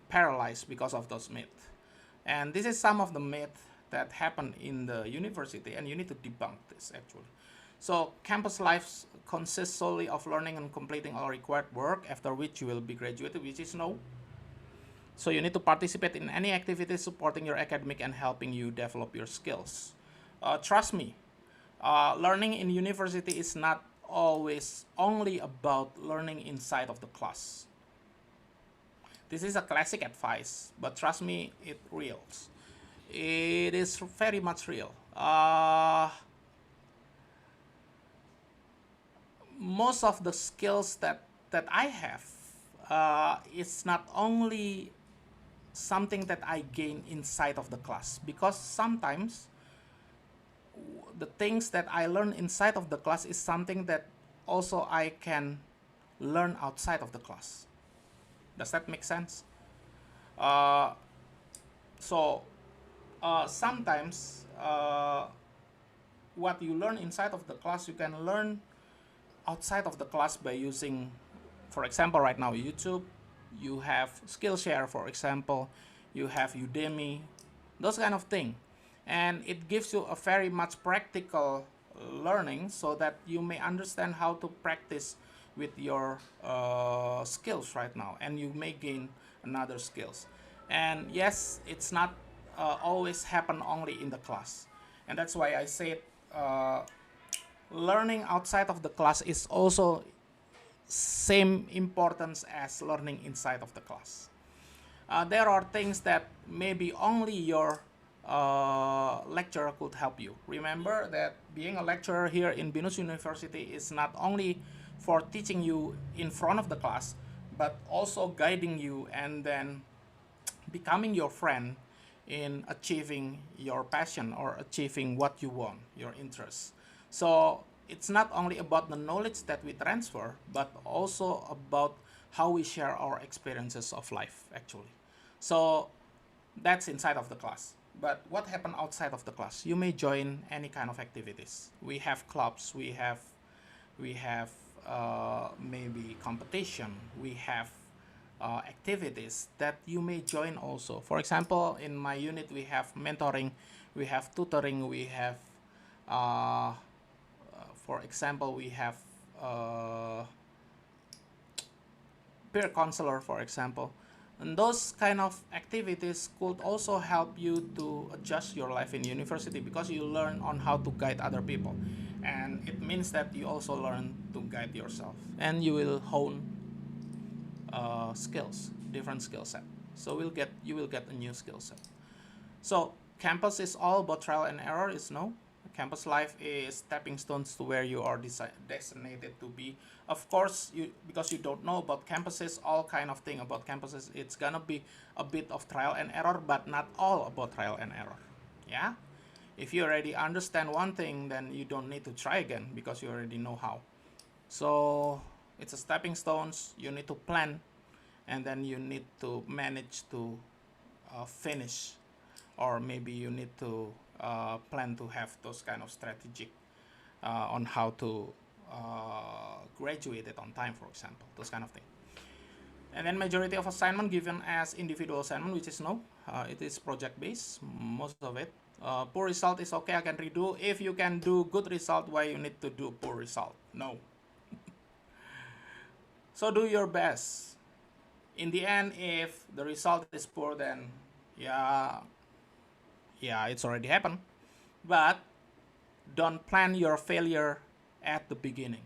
paralyzed because of those myths. And this is some of the myths that happen in the university, and you need to debunk this actually. So campus life consists solely of learning and completing all required work, after which you will be graduated, which is no. So you need to participate in any activity supporting your academic and helping you develop your skills. Trust me, learning in university is not always only about learning inside of the class. This is a classic advice, but trust me, it reals. It is very much real. Most of the skills that I have, it's not only something that I gain inside of the class, because sometimes the things that I learn inside of the class is something that also I can learn outside of the class. Does that make sense? So sometimes what you learn inside of the class, you can learn outside of the class by using, for example, right now YouTube. You have Skillshare, for example. You have Udemy, those kind of thing, and it gives you a very much practical learning, so that you may understand how to practice with your skills right now, and you may gain another skills. And yes, it's not always happen only in the class, and that's why I said learning outside of the class is also same importance as learning inside of the class. There are things that maybe only your lecturer could help you. Remember that being a lecturer here in BINUS University is not only for teaching you in front of the class, but also guiding you and then becoming your friend in achieving your passion or achieving what you want, your interests. So it's not only about the knowledge that we transfer, but also about how we share our experiences of life actually. So that's inside of the class. But what happened outside of the class? You may join any kind of activities. We have clubs, we have maybe competition, we have activities that you may join also. For example, in my unit we have mentoring, we have tutoring, we have uh, for example we have uh, peer counselor, for example. And those kind of activities could also help you to adjust your life in university, because you learn on how to guide other people, and it means that you also learn to guide yourself, and you will hone skills, different skill set. So you will get a new skill set. So campus is all about trial and error, is no. Campus life is stepping stones to where you are designated to be. Of course, because you don't know about campuses, all kind of thing about campuses, it's gonna be a bit of trial and error, but not all about trial and error. Yeah. If you already understand one thing, then you don't need to try again because you already know how. So it's a stepping stones. You need to plan, and then you need to manage to finish, or maybe you need to plan to have those kind of strategic on how to graduate it on time, for example, those kind of things. And then majority of assignment given as individual assignment, which is no, it is project based, most of it. Poor result is okay, I can redo. If you can do good result, why you need to do poor result? No. So do your best. In the end, if the result is poor, then yeah, it's already happened. But don't plan your failure at the beginning.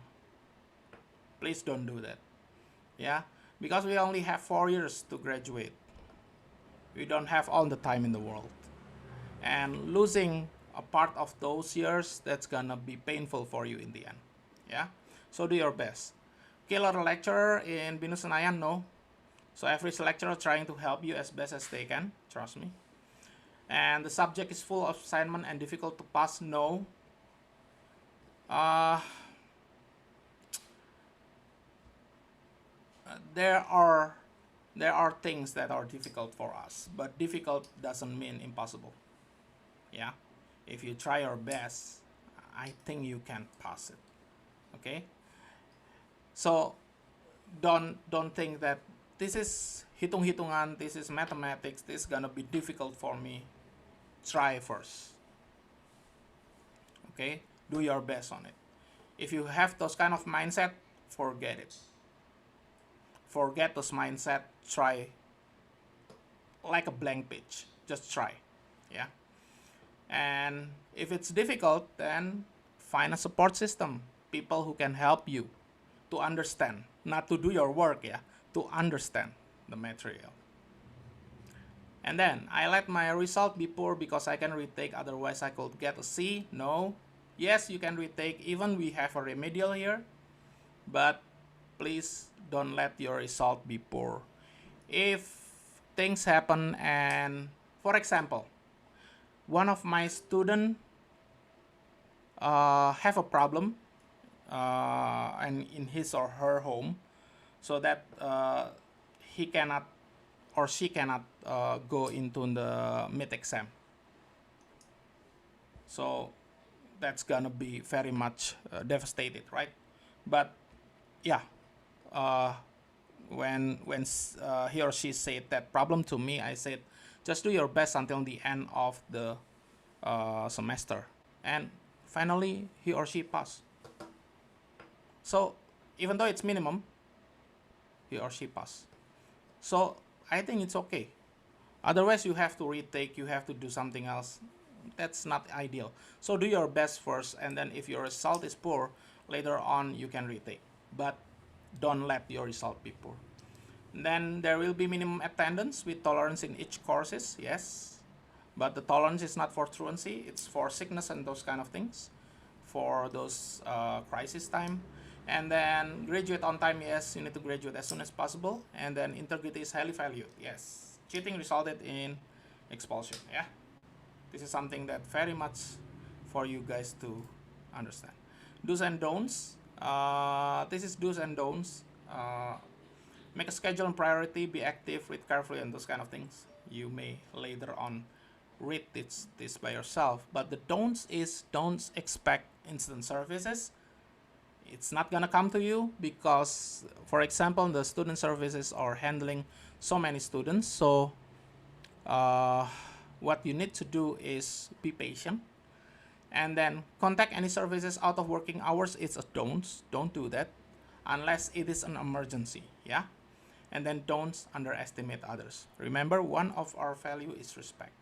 Please don't do that. Yeah, because we only have 4 years to graduate. We don't have all the time in the world. And losing a part of those years, that's gonna be painful for you in the end. Yeah, so do your best. Killer lecturer in BINUS Senayan, no. So every lecturer trying to help you as best as they can, trust me. And the subject is full of assignment and difficult to pass, no. There are things that are difficult for us, but difficult doesn't mean impossible. Yeah, if you try your best, I think you can pass it. Okay, so don't think that this is hitung-hitungan, this is mathematics, this is gonna be difficult for me. Try first. Okay, do your best on it. If you have those kind of mindset, forget it. Forget those mindset. Try like a blank page. Just try. Yeah. And if it's difficult, then find a support system. People who can help you to understand, not to do your work, yeah, to understand the material. And then I let my result be poor because I can retake, otherwise I could get a C. No. Yes, you can retake, even we have a remedial here, but please don't let your result be poor. If things happen, and for example, one of my student have a problem and in his or her home, so that he cannot or she cannot go into the mid exam. So that's gonna be very much devastated, right? But yeah, when he or she said that problem to me, I said, just do your best until the end of the semester, and finally he or she passed. So even though it's minimum, he or she passed. So I think it's okay. Otherwise, you have to retake, you have to do something else. That's not ideal. So do your best first, and then if your result is poor, later on you can retake. But don't let your result be poor. Then there will be minimum attendance with tolerance in each courses, yes. But the tolerance is not for truancy, it's for sickness and those kind of things, for those crisis time. And then graduate on time, yes, you need to graduate as soon as possible. And then integrity is highly valued, yes. Cheating resulted in expulsion, yeah. This is something that very much for you guys to understand. Do's and don'ts. This is do's and don'ts. Make a schedule and priority, be active, read carefully, and those kind of things. You may later on read this by yourself. But the don'ts is don't expect instant services. It's not gonna come to you because, for example, the student services are handling so many students. So what you need to do is be patient, and then contact any services out of working hours. It's a don't do that unless it is an emergency. Yeah. And then don't underestimate others. Remember, one of our value is respect.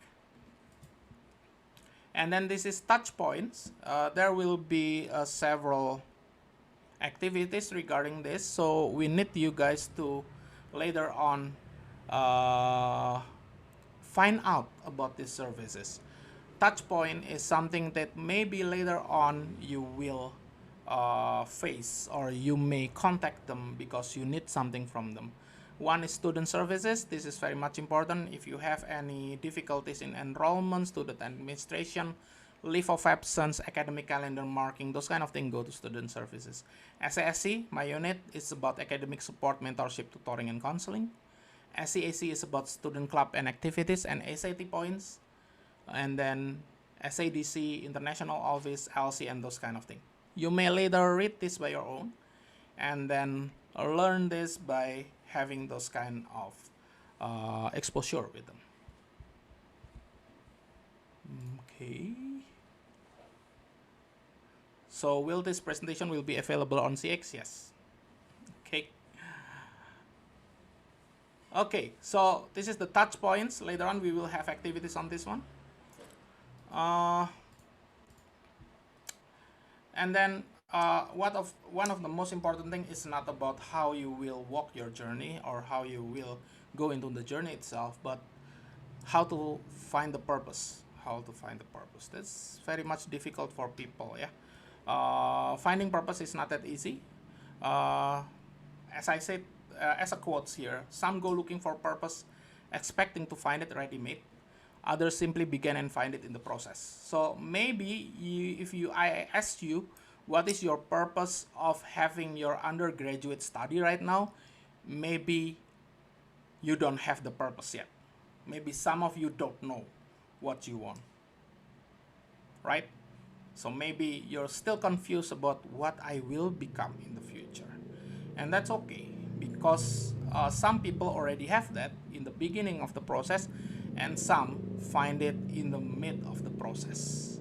And then this is touch points. There will be several activities regarding this, so we need you guys to later on find out about these services. Touch point is something that maybe later on you will face, or you may contact them because you need something from them. One is student services. This is very much important. If you have any difficulties in enrollment, student administration, leave of absence, academic calendar marking, those kind of things, go to student services. SASC, my unit, is about academic support, mentorship, tutoring, and counseling. SCAC is about student club and activities and SAT points. And then SADC, international office, LC, and those kind of things. You may later read this by your own and then learn this by having those kind of exposure with them. Okay. So will this presentation will be available on CX? Yes. Okay. Okay, so this is the touch points. Later on we will have activities on this one. And then one of the most important thing is not about how you will walk your journey or how you will go into the journey itself, but how to find the purpose. How to find the purpose. That's very much difficult for people. Yeah, finding purpose is not that easy. As I said, as a quotes here, some go looking for purpose, expecting to find it ready-made. Others simply begin and find it in the process. So maybe I asked you, what is your purpose of having your undergraduate study right now? Maybe you don't have the purpose yet. Maybe some of you don't know what you want, right? So maybe you're still confused about what I will become in the future. And that's okay, because some people already have that in the beginning of the process, and some find it in the mid of the process.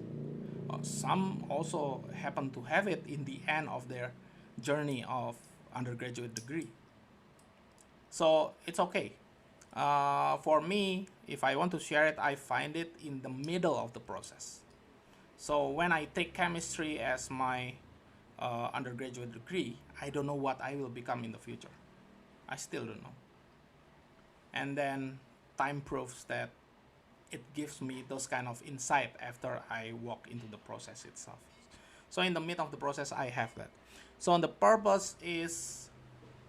Some also happen to have it in the end of their journey of undergraduate degree. So it's okay. For me, if I want to share it, I find it in the middle of the process. So when I take chemistry as my undergraduate degree, I don't know what I will become in the future. I still don't know. And then time proves that it gives me those kind of insight after I walk into the process itself. So in the mid of the process, I have that. So the purpose is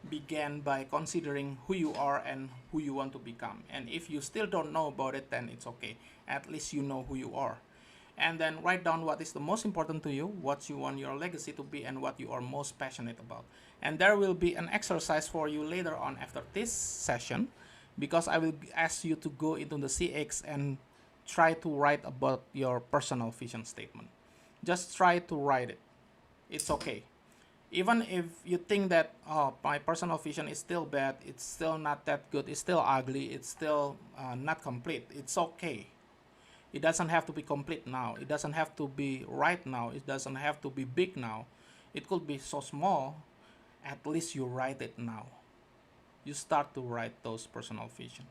began by considering who you are and who you want to become. And if you still don't know about it, then it's okay. At least you know who you are. And then write down what is the most important to you, what you want your legacy to be, and what you are most passionate about. And there will be an exercise for you later on after this session, because I will ask you to go into the CX and try to write about your personal vision statement. Just try to write it. It's okay. Even if you think that, oh, my personal vision is still bad, it's still not that good, it's still ugly, it's still not complete, it's okay. It doesn't have to be complete now. It doesn't have to be right now. It doesn't have to be big now. It could be so small. At least you write it now. You start to write those personal vision.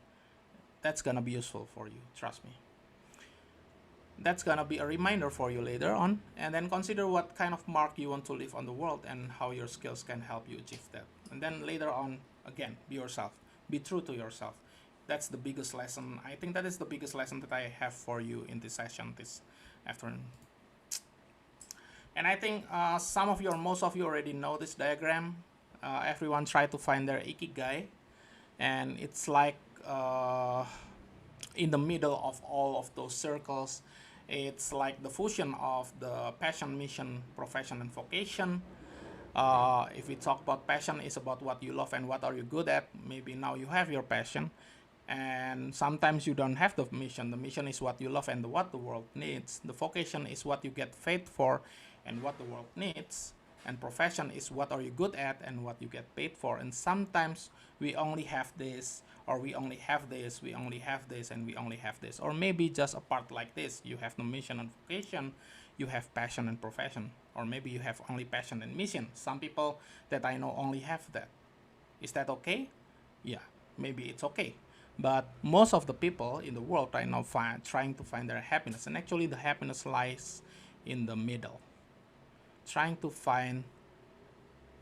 That's gonna be useful for you, trust me. That's gonna be a reminder for you later on, and then consider what kind of mark you want to leave on the world and how your skills can help you achieve that. And then later on, again, be yourself. Be true to yourself. That's the biggest lesson. I think that is the biggest lesson that I have for you in this session this afternoon. And I think most of you already know this diagram. Everyone try to find their ikigai, and it's like in the middle of all of those circles, it's like the fusion of the passion, mission, profession, and vocation. If we talk about passion, it's about what you love and what are you good at. Maybe now you have your passion. And sometimes you don't have the mission. The mission is what you love and what the world needs. The vocation is what you get paid for and what the world needs. And profession is what are you good at and what you get paid for. And sometimes we only have this, or we only have this, we only have this, and we only have this. Or maybe just a part like this. You have the mission and vocation, you have passion and profession. Or maybe you have only passion and mission. Some people that I know only have that. Is that okay? Yeah, maybe it's okay. But most of the people in the world right now trying to find their happiness. And actually the happiness lies in the middle. Trying to find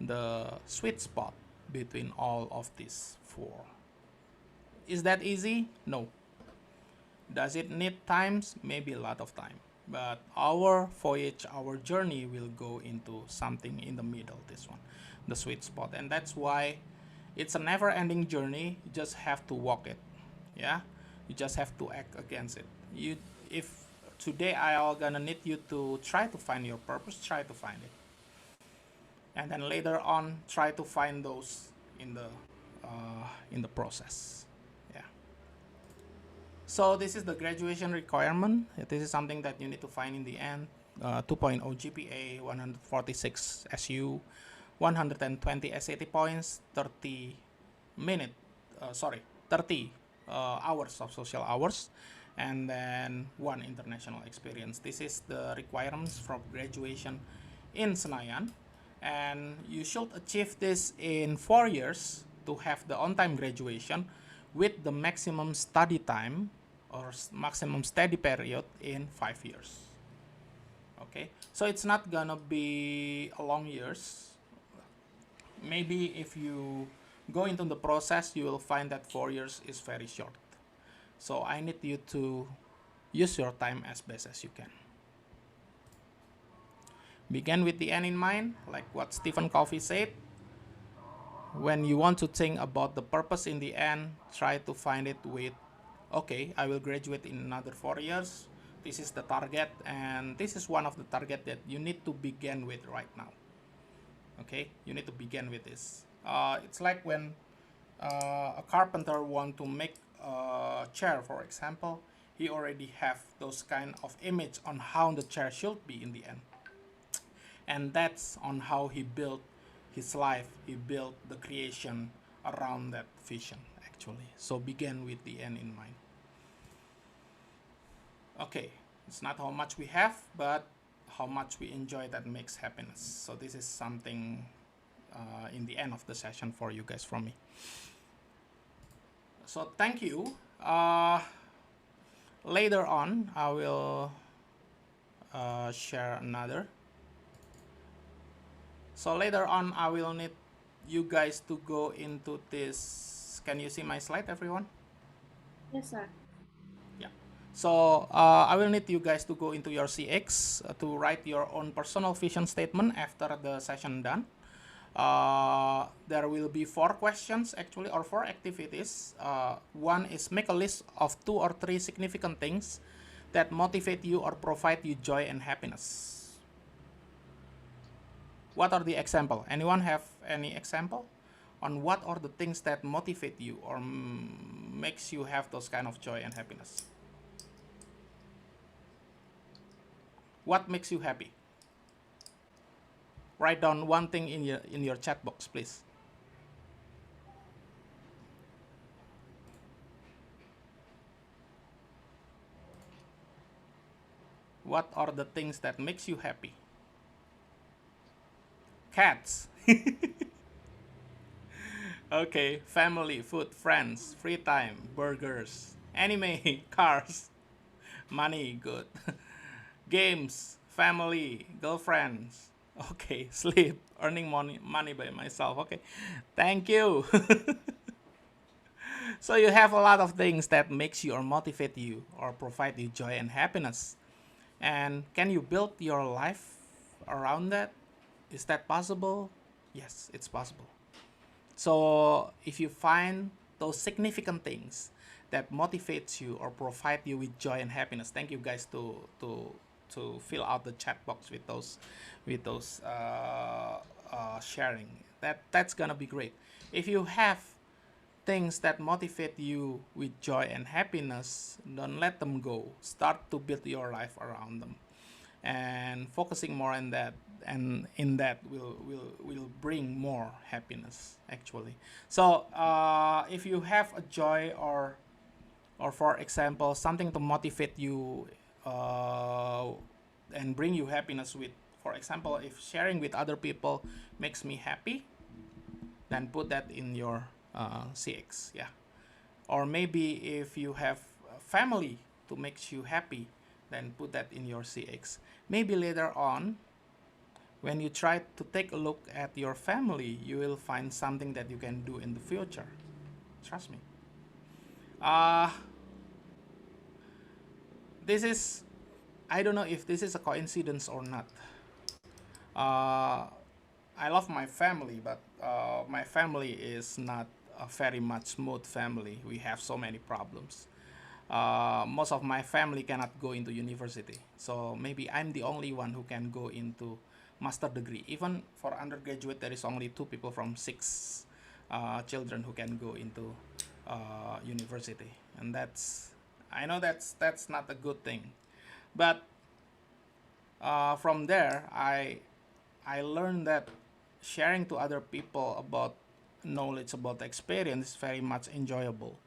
the sweet spot between all of these four. Is that easy? No. Does it need times? Maybe a lot of time. But our voyage, our journey will go into something in the middle, this one, the sweet spot. And that's why it's a never-ending journey. You just have to walk it. Yeah, you just have to act against it. If today I'm gonna need you to try to find your purpose, try to find it, and then later on try to find those in the process. Yeah. So this is the graduation requirement. This is something that you need to find in the end. 2.0 GPA, 146 SU, 120 SAT points, 30 hours of social hours, and then 1 international experience. This is the requirements for graduation in Senayan, and you should achieve this in 4 years to have the on-time graduation with the maximum study time or maximum study period in 5 years. Okay, so it's not gonna be a long years. Maybe if you go into the process, you will find that 4 years is very short. So I need you to use your time as best as you can. Begin with the end in mind, like what Stephen Covey said. When you want to think about the purpose in the end, try to find it with, okay, I will graduate in another 4 years. This is the target, and this is one of the target that you need to begin with right now. Okay, you need to begin with this. It's like when a carpenter want to make a chair, for example, he already have those kind of image on how the chair should be in the end. And that's on how he built his life. He built the creation around that vision, actually. So begin with the end in mind. Okay, it's not how much we have, but how much we enjoy that makes happiness. So this is something in the end of the session for you guys from me. So thank you. Later on, I will share another. So later on, I will need you guys to go into this. Can you see my slide, everyone? Yes, sir. Yeah. So I will need you guys to go into your CX to write your own personal vision statement after the session done. There will be 4 questions actually, or 4 activities. One is make a list of 2 or 3 significant things that motivate you or provide you joy and happiness. What are the example? Anyone have any example on what are the things that motivate you or makes you have those kind of joy and happiness? What makes you happy? Write down one thing in your chat box, please. What are the things that makes you happy? Cats. Okay, family, food, friends, free time, burgers, anime, cars, money, good. Games, family, girlfriends. Okay, sleep, earning money by myself. Okay, thank you. So you have a lot of things that makes you or motivate you or provide you joy and happiness. And can you build your life around that? Is that possible? Yes, it's possible. So if you find those significant things that motivates you or provide you with joy and happiness, thank you guys to fill out the chat box with those sharing. That's gonna be great. If you have things that motivate you with joy and happiness, don't let them go. Start to build your life around them, and focusing more on that, and in that will bring more happiness actually. So if you have a joy, or for example something to motivate you uh, and bring you happiness with, for example, if sharing with other people makes me happy, then put that in your CX. Yeah. Or maybe if you have a family to make you happy, then put that in your CX. Maybe later on, when you try to take a look at your family, you will find something that you can do in the future. Trust me. This is, I don't know if this is a coincidence or not. I love my family, but my family is not a very much smooth family. We have so many problems. Most of my family cannot go into university, so maybe I'm the only one who can go into master degree. Even for undergraduate, there is only 2 people from 6 children who can go into university, and I know that's not a good thing, but from there I learned that sharing to other people about knowledge, about experience, is very much enjoyable.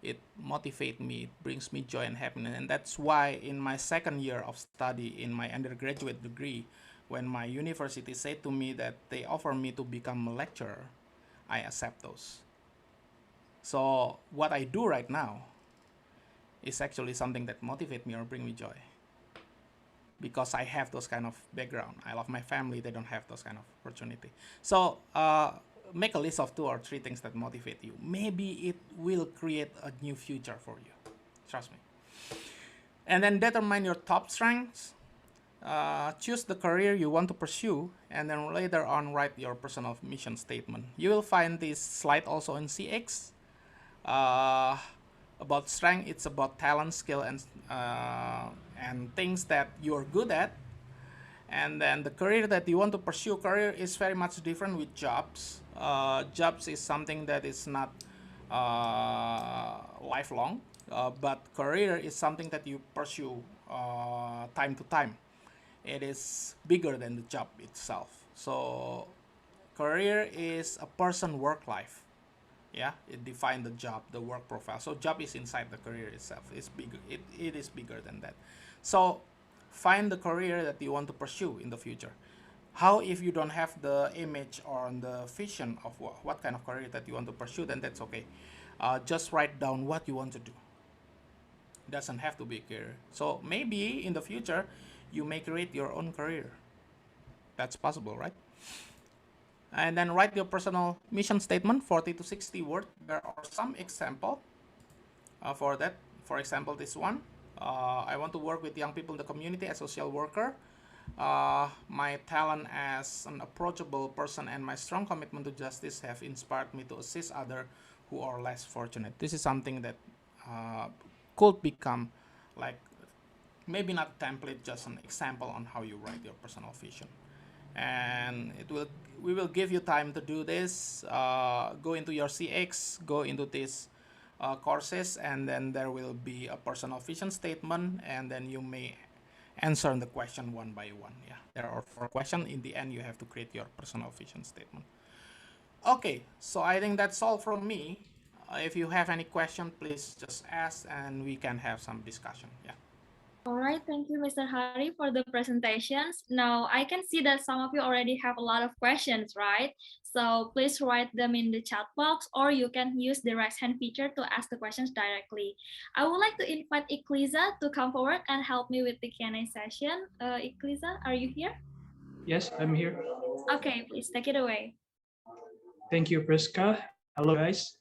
It motivates me, it brings me joy and happiness, and that's why in my second year of study in my undergraduate degree, when my university said to me that they offer me to become a lecturer, I accept those. So what I do right now is actually something that motivates me or bring me joy, because I have those kind of background. I love my family. They don't have those kind of opportunity. So make a list of 2 or 3 things that motivate you. Maybe it will create a new future for you. Trust me. And then determine your top strengths. Choose the career you want to pursue, and then later on write your personal mission statement. You will find this slide also in CX. About strength, it's about talent, skill, and things that you're good at. And then the career that you want to pursue, career is very much different with jobs. Jobs is something that is not lifelong, but career is something that you pursue time to time. It is bigger than the job itself. So career is a person work life. Yeah, it defines the job, the work profile. So job is inside the career itself. It's bigger. It is bigger than that. So find the career that you want to pursue in the future. How if you don't have the image or the vision of what kind of career that you want to pursue, then that's okay. Just write down what you want to do. Doesn't have to be a career. So maybe in the future, you may create your own career. That's possible, right? And then write your personal mission statement, 40 to 60 words. There are some example for that. For example, this one. I want to work with young people in the community as a social worker. My talent as an approachable person and my strong commitment to justice have inspired me to assist others who are less fortunate. This is something that could become like, maybe not a template, just an example on how you write your personal vision. And we will give you time to do this. Go into your CX, go into these courses, and then there will be a personal vision statement, and then you may answer the question one by one. Yeah, there are 4 questions. In the end, you have to create your personal vision statement. Okay, so I think that's all from me. If you have any question, please just ask, and we can have some discussion. Yeah. All right, thank you, Mr. Hari, for the presentations. Now, I can see that some of you already have a lot of questions, right? So please write them in the chat box, or you can use the raise hand feature to ask the questions directly. I would like to invite Ikliza to come forward and help me with the Q&A session. Ikliza, are you here? Yes, I'm here. Okay, please take it away. Thank you, Priska. Hello, guys.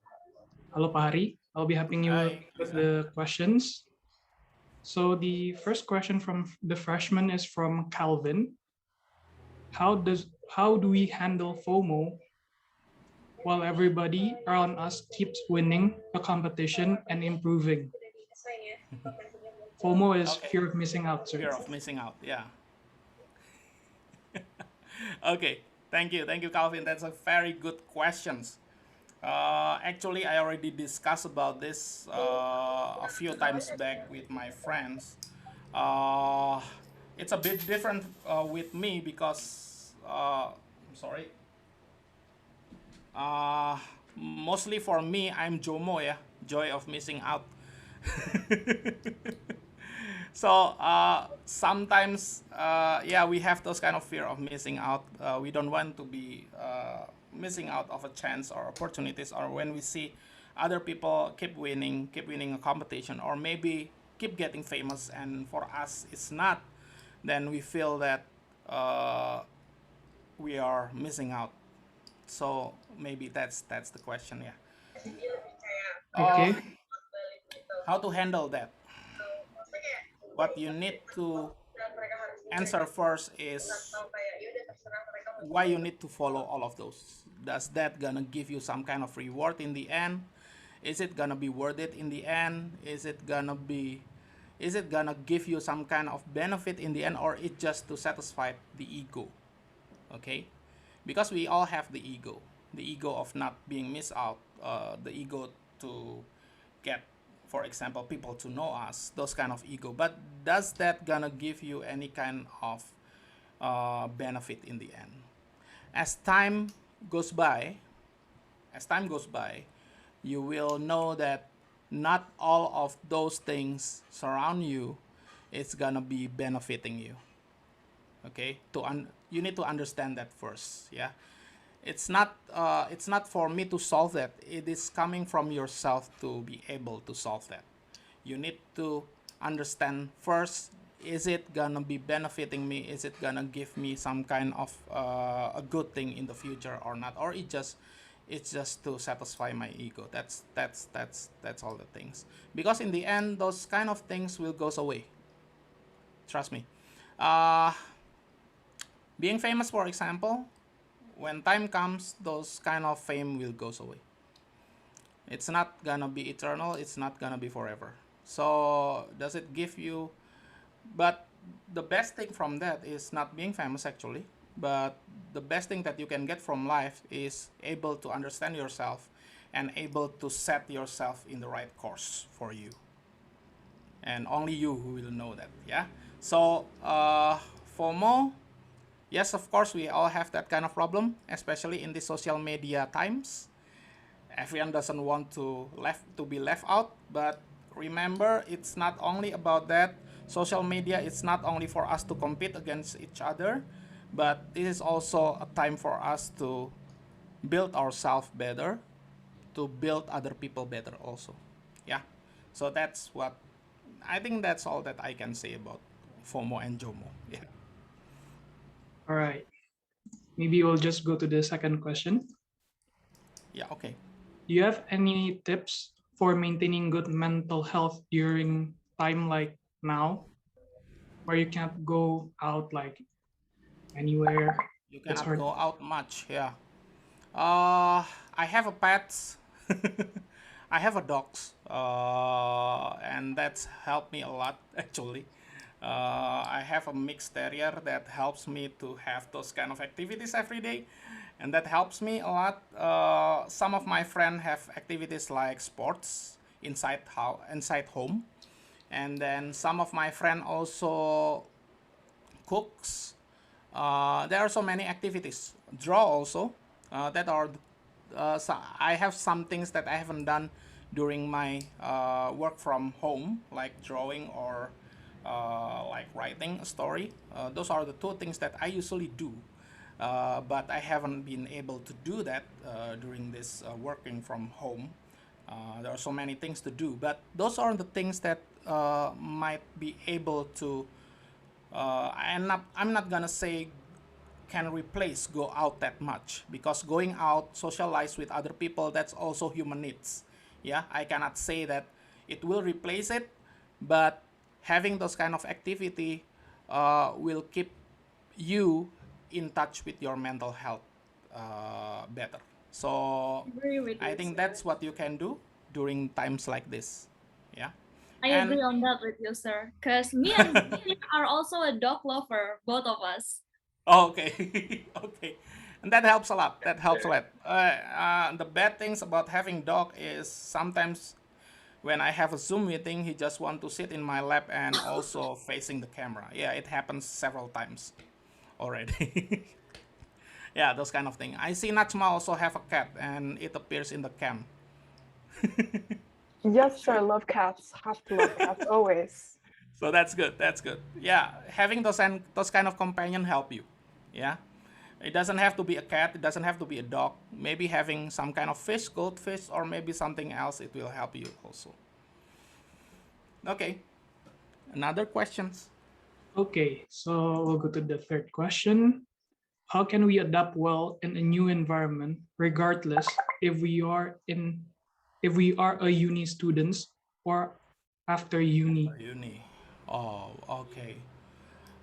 Hello, Pak Hari. I'll be helping you with the questions. So the first question from the freshman is from Calvin. How do we handle FOMO while everybody around us keeps winning a competition and improving? FOMO is fear of missing out, sir. Fear of missing out, yeah. Okay, thank you, Calvin. That's a very good question. Actually, I already discussed about this a few times back with my friends. Uh, it's a bit different with me because, I'm sorry, uh, mostly for me, I'm JOMO, yeah, joy of missing out. So sometimes, yeah, we have those kind of fear of missing out. We don't want to be missing out of a chance or opportunities, or when we see other people keep winning a competition, or maybe keep getting famous, and for us it's not, then we feel that we are missing out. So maybe that's the question, yeah. Uh, Okay. how to handle that? What you need to answer first is why you need to follow all of those. Does that gonna give you some kind of reward in the end? Is it gonna be worth it in the end? Is it gonna give you some kind of benefit in the end, or it just to satisfy the ego? Okay, because we all have the ego of not being missed out, the ego to get, for example, people to know us, those kind of ego. But does that gonna give you any kind of benefit in the end? As time goes by, as time goes by, you will know that not all of those things surround you is gonna be benefiting you. Okay, you need to understand that first. Yeah, it's not for me to solve that. It is coming from yourself to be able to solve that. You need to understand first, is it gonna be benefiting me? Is it gonna give me some kind of a good thing in the future or not? Or it's just to satisfy my ego. That's all the things. Because in the end, those kind of things will goes away. Trust me. Uh, being famous, for example, when time comes, those kind of fame will goes away. It's not gonna be eternal. It's not gonna be forever. So does it give you? But the best thing from that is not being famous actually. But the best thing that you can get from life is able to understand yourself and able to set yourself in the right course for you. And only you who will know that. Yeah. So FOMO, yes, of course, we all have that kind of problem, especially in the social media times. Everyone doesn't want to be left out, but remember, it's not only about that. Social media is not only for us to compete against each other, but this is also a time for us to build ourselves better, to build other people better also. Yeah. So that's what I think that's all that I can say about FOMO and JOMO. Yeah. All right. Maybe we'll just go to the second question. Yeah, okay. Do you have any tips for maintaining good mental health during time like now, where you can't go out like anywhere? You It's cannot hard. go out much, yeah. I have a pet. I have a dogs, and that's helped me a lot actually. I have a mixed terrier that helps me to have those kind of activities every day, and that helps me a lot. Some of my friends have activities like sports inside home, and then some of my friends also cooks. There are so many activities. Draw also. That are so I have some things that I haven't done during my work from home, like drawing or like writing a story. Those are the two things that I usually do. But I haven't been able to do that during this working from home. There are so many things to do, but those are the things that might be able to. I'm not gonna say can replace go out that much, because going out socialize with other people, that's also human needs. Yeah, I cannot say that it will replace it, but having those kind of activity will keep you in touch with your mental health better. So Agree with I you, think sir. that's what you can do during times like this. Yeah. I And agree on that with you, sir. Because me and Jim are also a dog lover, both of us. oh, okay. Okay. And that helps a lot. That helps a lot. The bad things about having dog is sometimes when I have a Zoom meeting, he just want to sit in my lap and also facing the camera. Yeah, it happens several times already. Yeah, those kind of thing. I see Najma also have a cat, and it appears in the cam. Yes, sir. Love cats. Have to love cats always. So that's good. That's good. Yeah, having those kind of companion help you. Yeah, it doesn't have to be a cat. It doesn't have to be a dog. Maybe having some kind of fish, goldfish, or maybe something else. It will help you also. Okay. Another questions. Okay, so we'll go to the third question. How can we adapt well in a new environment, regardless if we are a uni students or after uni? Uni. Oh, okay.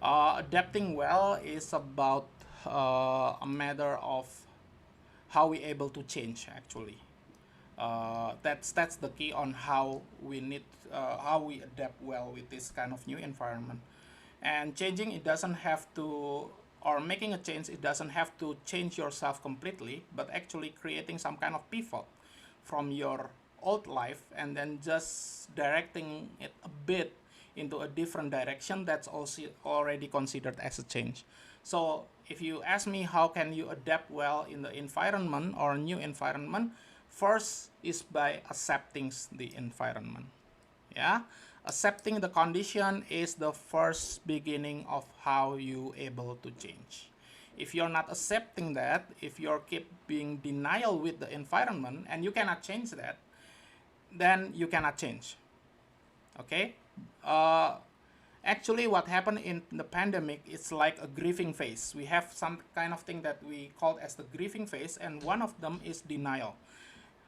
Adapting well is about a matter of how we able to change actually. That's the key on how we adapt well with this kind of new environment. And changing, it doesn't have to, or making a change, it doesn't have to change yourself completely, but actually creating some kind of pivot from your old life and then just directing it a bit into a different direction. That's also already considered as a change. So if you ask me how can you adapt well in the environment or new environment, first is by accepting the environment. Yeah, accepting the condition is the first beginning of how you able to change. If you're not accepting that, if you're keep being denial with the environment and you cannot change that, then you cannot change. Okay. uh, Actually what happened in the pandemic, it's like a grieving phase. We have some kind of thing that we call as the grieving phase, and one of them is denial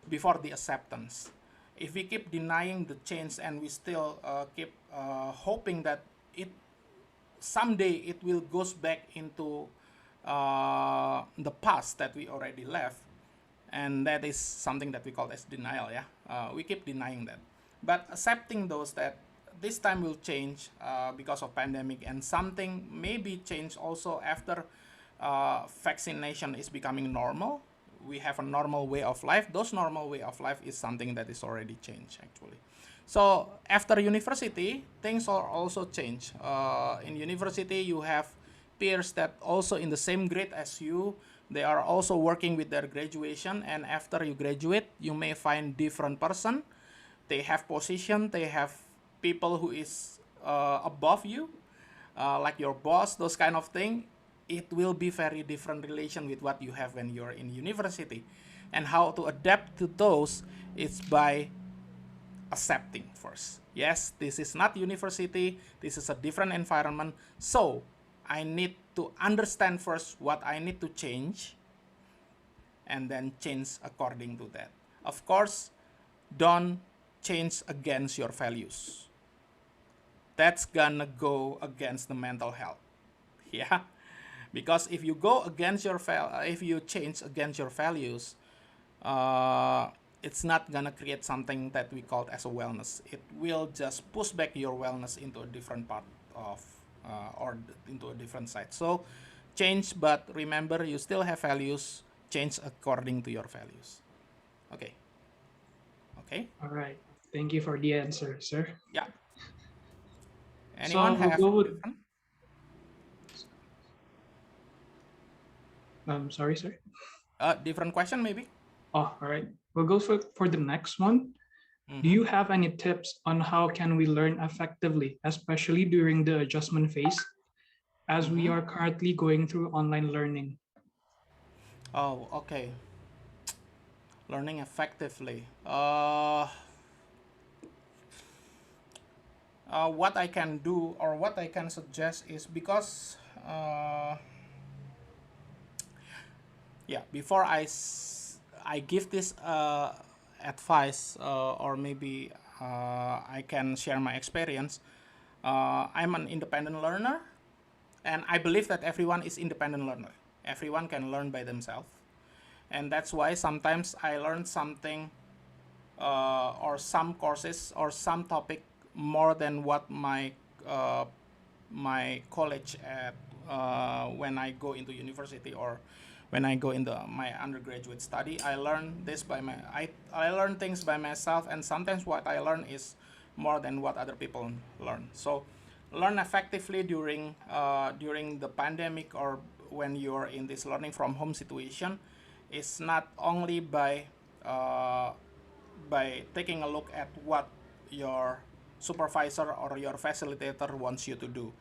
before the acceptance. If we keep denying the change and we still keep hoping that it someday it will goes back into the past that we already left, and that is something that we call as denial. Yeah, we keep denying that, but accepting those that this time will change because of pandemic, and something maybe change also after vaccination is becoming normal. We have a normal way of life. Those normal way of life is something that is already changed actually. So after university, things are also change. In university, you have peers that also in the same grade as you. They are also working with their graduation, and after you graduate, you may find different person. They have position. They have people who is above you, like your boss, those kind of thing. It will be very different relation with what you have when you're in university. And how to adapt to those is by accepting first. Yes, this is not university, this is a different environment. So I need to understand first what I need to change and then change according to that. Of course, don't change against your values. That's gonna go against the mental health. Yeah, because if you go against your if you change against your values, it's not gonna create something that we call as a wellness. It will just push back your wellness into a different part of or into a different side. So change, but remember you still have values. Change according to your values. Okay. Okay. All right. Thank you for the answer, sir. Yeah. Anyone So we'll have go with, different? sorry, sir. Different question maybe? Oh, all right. We'll go for the next one. Do you have any tips on how can we learn effectively, especially during the adjustment phase, as we are currently going through online learning? Oh, okay. Learning effectively. What I can do or what I can suggest is because yeah, before I give this advice or maybe I can share my experience. I'm an independent learner, and I believe that everyone is independent learner. Everyone can learn by themselves, and that's why sometimes I learn something or some courses or some topic more than what my college at when I go into university or when I go into my undergraduate study. I learn this by I learn things by myself, and sometimes what I learn is more than what other people learn. So learn effectively during the pandemic, or when you're in this learning from home situation, is not only by taking a look at what your supervisor or your facilitator wants you to do.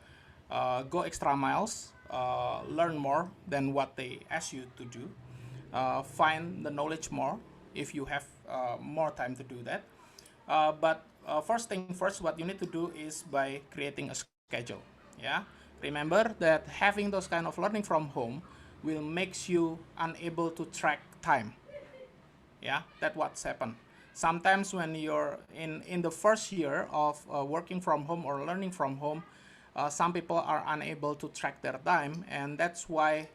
Go extra miles, learn more than what they ask you to do, find the knowledge more if you have more time to do that. But first thing first, what you need to do is by creating a schedule. Yeah, remember that having those kind of learning from home will makes you unable to track time. Yeah, that's what's happened. Sometimes when you're in the first year of working from home or learning from home, some people are unable to track their time, and that's why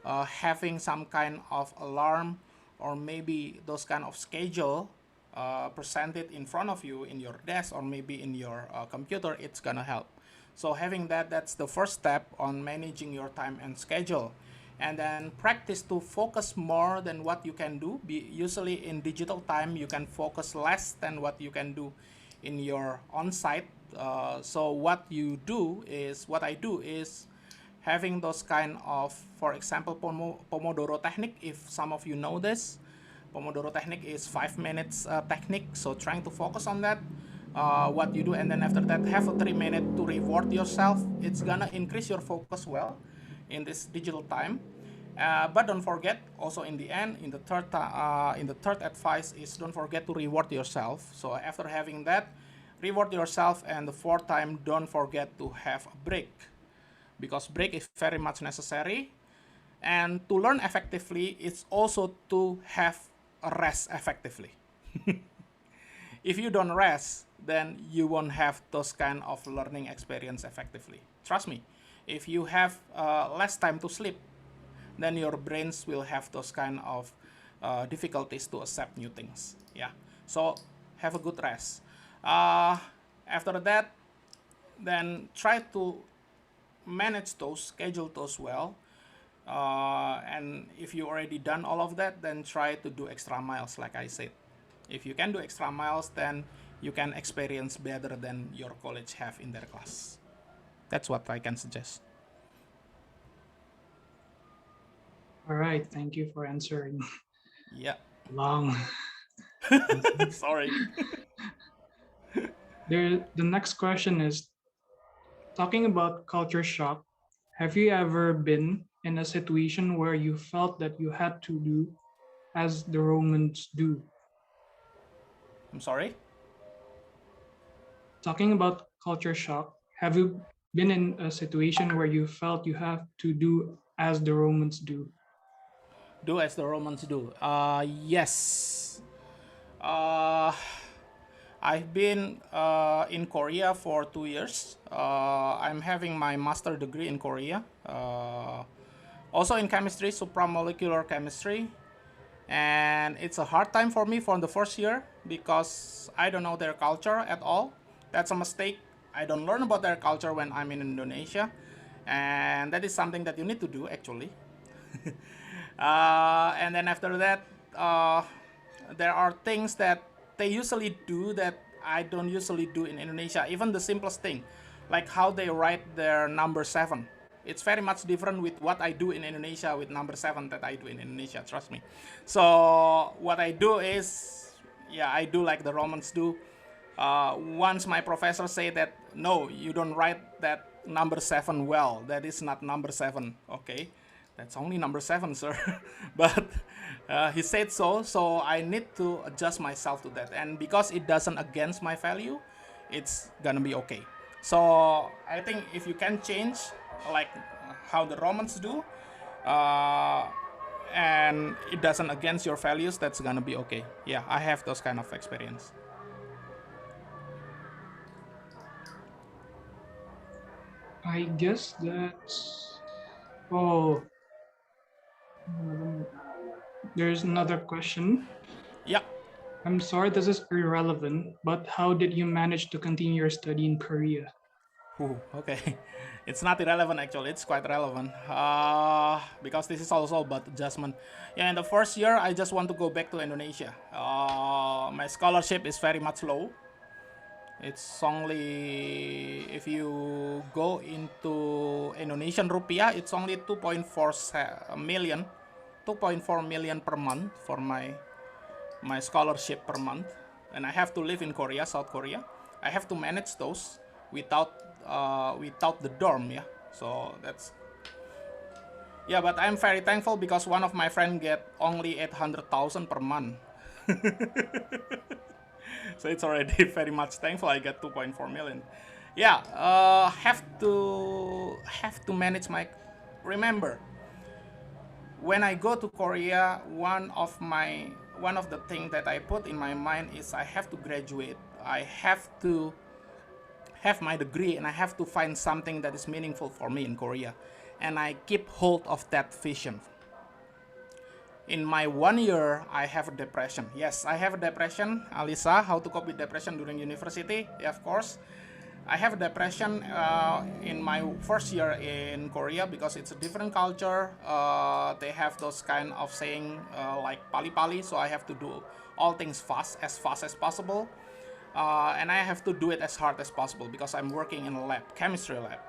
having some kind of alarm or maybe those kind of schedule presented in front of you in your desk or maybe in your computer, it's gonna help. So having that, that's the first step on managing your time and schedule. And then practice to focus more than what you can do. Usually in digital time, you can focus less than what you can do in your on-site. So what I do is having those kind of, for example, Pomodoro technique. If some of you know this, Pomodoro technique is 5 minutes technique. So trying to focus on that, what you do, and then after that have a 3 minute to reward yourself. It's gonna increase your focus well in this digital time. But don't forget, also in the end, in the third advice is don't forget to reward yourself. So after having that, reward yourself, and the fourth time, don't forget to have a break, because break is very much necessary. And to learn effectively, it's also to have a rest effectively. If you don't rest, then you won't have those kind of learning experience effectively. Trust me, if you have less time to sleep, then your brains will have those kind of difficulties to accept new things. Yeah, so have a good rest. After that, then try to manage those, schedule those well. And if you already done all of that, then try to do extra miles, like I said. If you can do extra miles, then you can experience better than your college have in their class. That's what I can suggest. All right, thank you for answering. Yeah. Long. Sorry. The next question is, talking about culture shock, have you ever been in a situation where you felt that you had to do as the Romans do? I'm sorry? Talking about culture shock, have you been in a situation where you felt you have to do as the Romans do? Do as the Romans do. Yes. Uh, I've been in Korea for 2 years. I'm having my master degree in Korea. Also in chemistry, supramolecular chemistry. And it's a hard time for me for the first year because I don't know their culture at all. That's a mistake. I don't learn about their culture when I'm in Indonesia. And that is something that you need to do actually. And then after that, there are things that they usually do that I don't usually do in Indonesia. Even the simplest thing, like how they write their number 7. It's very much different with what I do in Indonesia with number 7 that I do in Indonesia, trust me. So what I do is, yeah, I do like the Romans do. Once my professor say that, no, you don't write that number 7 well. That is not number 7, okay? That's only number 7, sir. But he said so I need to adjust myself to that. And because it doesn't against my value, it's gonna be okay. So I think if you can change like how the Romans do, and it doesn't against your values, that's gonna be okay. Yeah, I have those kind of experience. I guess that's... Oh, there's another question. Yeah. I'm sorry, this is irrelevant, but how did you manage to continue your study in Korea? Ooh, okay. It's not irrelevant actually, it's quite relevant. Because this is also about adjustment. Yeah, in the first year, I just want to go back to Indonesia. My scholarship is very much low. It's only, if you go into Indonesian rupiah, it's only 2.4 million, 2.4 million per month for my scholarship per month, and I have to live in Korea, South Korea. I have to manage those without the dorm, yeah. So that's, yeah. But I'm very thankful because one of my friend get only 800,000 per month. So it's already very much thankful I get 2.4 million. Yeah, have to manage my. Remember, when I go to Korea, one of the things that I put in my mind is I have to graduate. I have to have my degree and I have to find something that is meaningful for me in Korea. And I keep hold of that vision. In my 1 year, I have a depression. Yes, I have a depression. Alisa, how to cope with depression during university? Yeah, of course. I have a depression in my first year in Korea because it's a different culture. They have those kind of saying like pali-pali, so I have to do all things fast as possible. And I have to do it as hard as possible because I'm working in a lab, chemistry lab.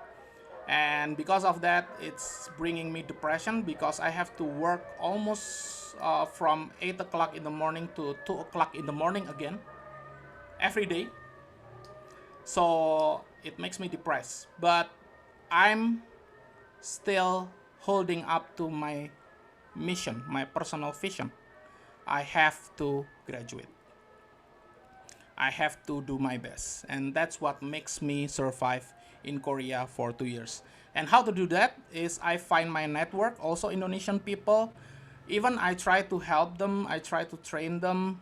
And because of that, it's bringing me depression because I have to work almost from 8 o'clock in the morning to 2 o'clock in the morning again, every day. So it makes me depressed, but I'm still holding up to my mission, my personal vision. I have to graduate. I have to do my best, and that's what makes me survive in Korea for 2 years. And how to do that is I find my network, also Indonesian people. Even I try to help them, I try to train them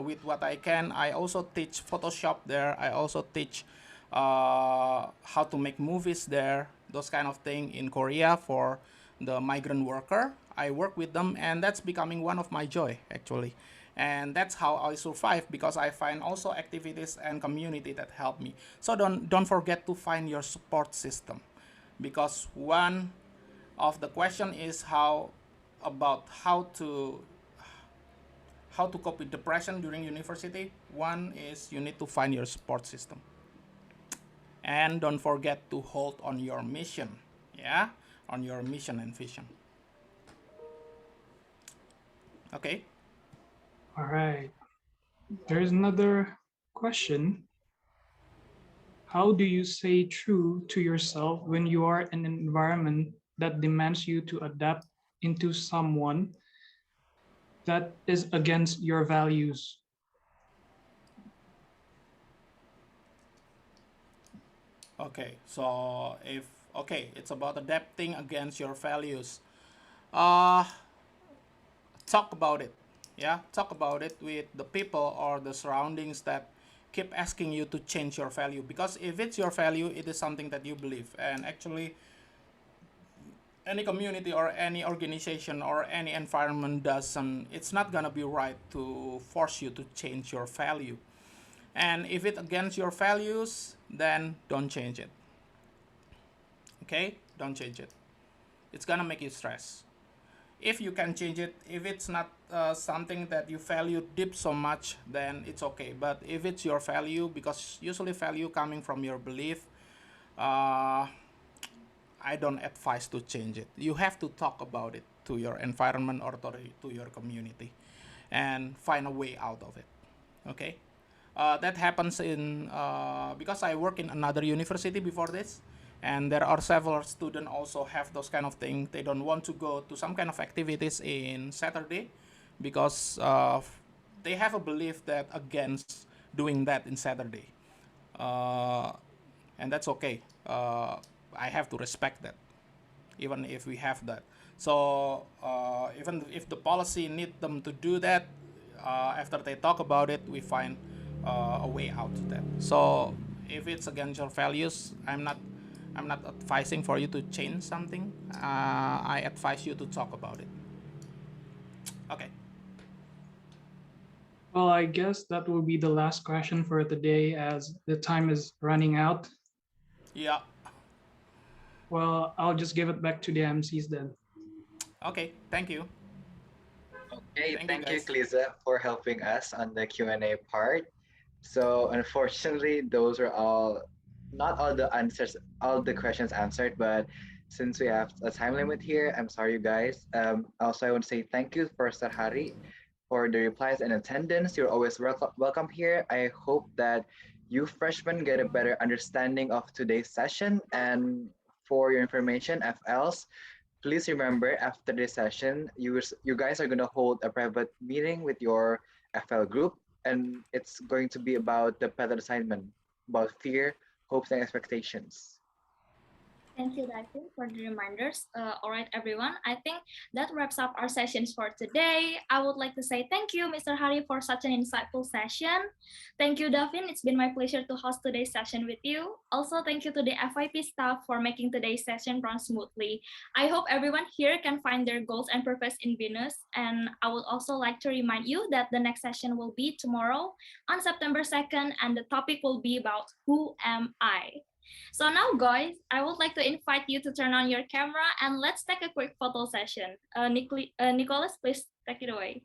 with what I can. I also teach Photoshop there. I also teach how to make movies there, those kind of thing in Korea for the migrant worker. I work with them, and that's becoming one of my joy actually. And that's how I survive because I find also activities and community that help me. So don't forget to find your support system, because one of the question is how to cope with depression during university. One is you need to find your support system, and don't forget to hold on your mission, yeah, on your mission and vision. Okay. All right. There's another question. How do you stay true to yourself when you are in an environment that demands you to adapt into someone that is against your values? Okay, so it's about adapting against your values. Uh, Talk about it. Yeah, talk about it with the people or the surroundings that keep asking you to change your value. Because if it's your value, it is something that you believe. And actually, any community or any organization or any environment doesn't, it's not gonna be right to force you to change your value. And if it's against your values, then don't change it. Okay, don't change it. It's gonna make you stress. If you can change it, if it's not something that you value deep so much, then it's okay. But if it's your value, because usually value coming from your belief, I don't advise to change it. You have to talk about it to your environment or to your community and find a way out of it. Okay. That happens in because I work in another university before this, and there are several students also have those kind of things. They don't want to go to some kind of activities in Saturday because they have a belief that against doing that in Saturday, and that's okay. I have to respect that, even if we have that. So even if the policy need them to do that, after they talk about it, we find a way out to that. So if it's against your values, I'm not advising for you to change something. I advise you to talk about it. Okay. Well, I guess that will be the last question for today as the time is running out. Yeah. Well, I'll just give it back to the MCs then. Okay. Thank you. Okay, Thank you, thank you, guys. Kliza, for helping us on the Q&A part. So unfortunately, those are not all the answers, all the questions answered, but since we have a time limit here, I'm sorry, you guys. Also, I want to say thank you for Sarhari for the replies and attendance. You're always welcome here. I hope that you freshmen get a better understanding of today's session. And for your information, FLs, please remember after this session, you guys are going to hold a private meeting with your FL group, and it's going to be about the pattern assignment, about fear, hopes, and expectations. Thank you, Daphne, for the reminders. All right, everyone. I think that wraps up our sessions for today. I would like to say thank you, Mr. Hari, for such an insightful session. Thank you, Daphne. It's been my pleasure to host today's session with you. Also, thank you to the FYP staff for making today's session run smoothly. I hope everyone here can find their goals and purpose in BINUS. And I would also like to remind you that the next session will be tomorrow on September 2nd, and the topic will be about who am I? So now, guys, I would like to invite you to turn on your camera and let's take a quick photo session. Nicholas, please take it away.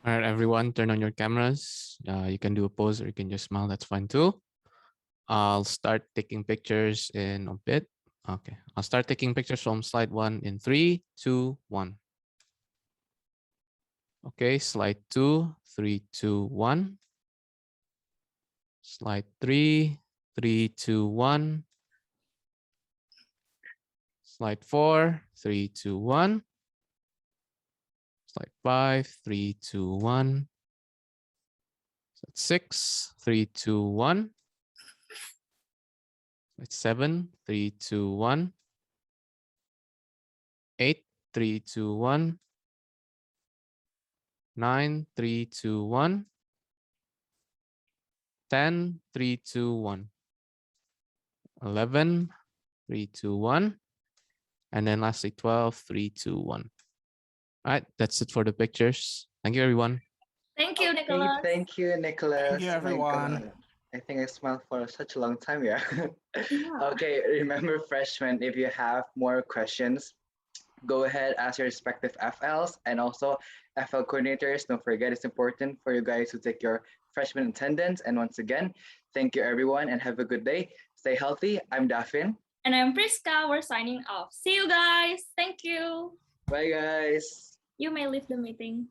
All right, everyone, turn on your cameras. You can do a pose or you can just smile. That's fine too. I'll start taking pictures in a bit. Okay, I'll start taking pictures from slide 1 in 3, 2, 1. Okay, slide 2, 3, 2, 1. Slide 3, 3, 2, 1. Slide 4, 3, 2, 1. Slide 5, 3, 2, 1. Slide 6, 3, 2, 1. Slide 7, 3, 2, 1. 8, 3, 2, 1. 9, 3, 2, 1. 10, 3, 2, 1. 11, 3, 2, 1. And then lastly, 12, 3, 2, 1. All right, that's it for the pictures. Thank you, everyone. Thank you, Nicholas. Thank you, Nicholas. Thank you, My everyone. God. I think I smiled for such a long time, yeah. Yeah. Okay, remember, freshmen, if you have more questions, go ahead, ask your respective FLs and also FL coordinators. Don't forget, it's important for you guys to take your freshman attendance. And once again, thank you, everyone, and have a good day. Stay healthy. I'm Daphne. And I'm Priska. We're signing off. See you guys. Thank you. Bye, guys. You may leave the meeting.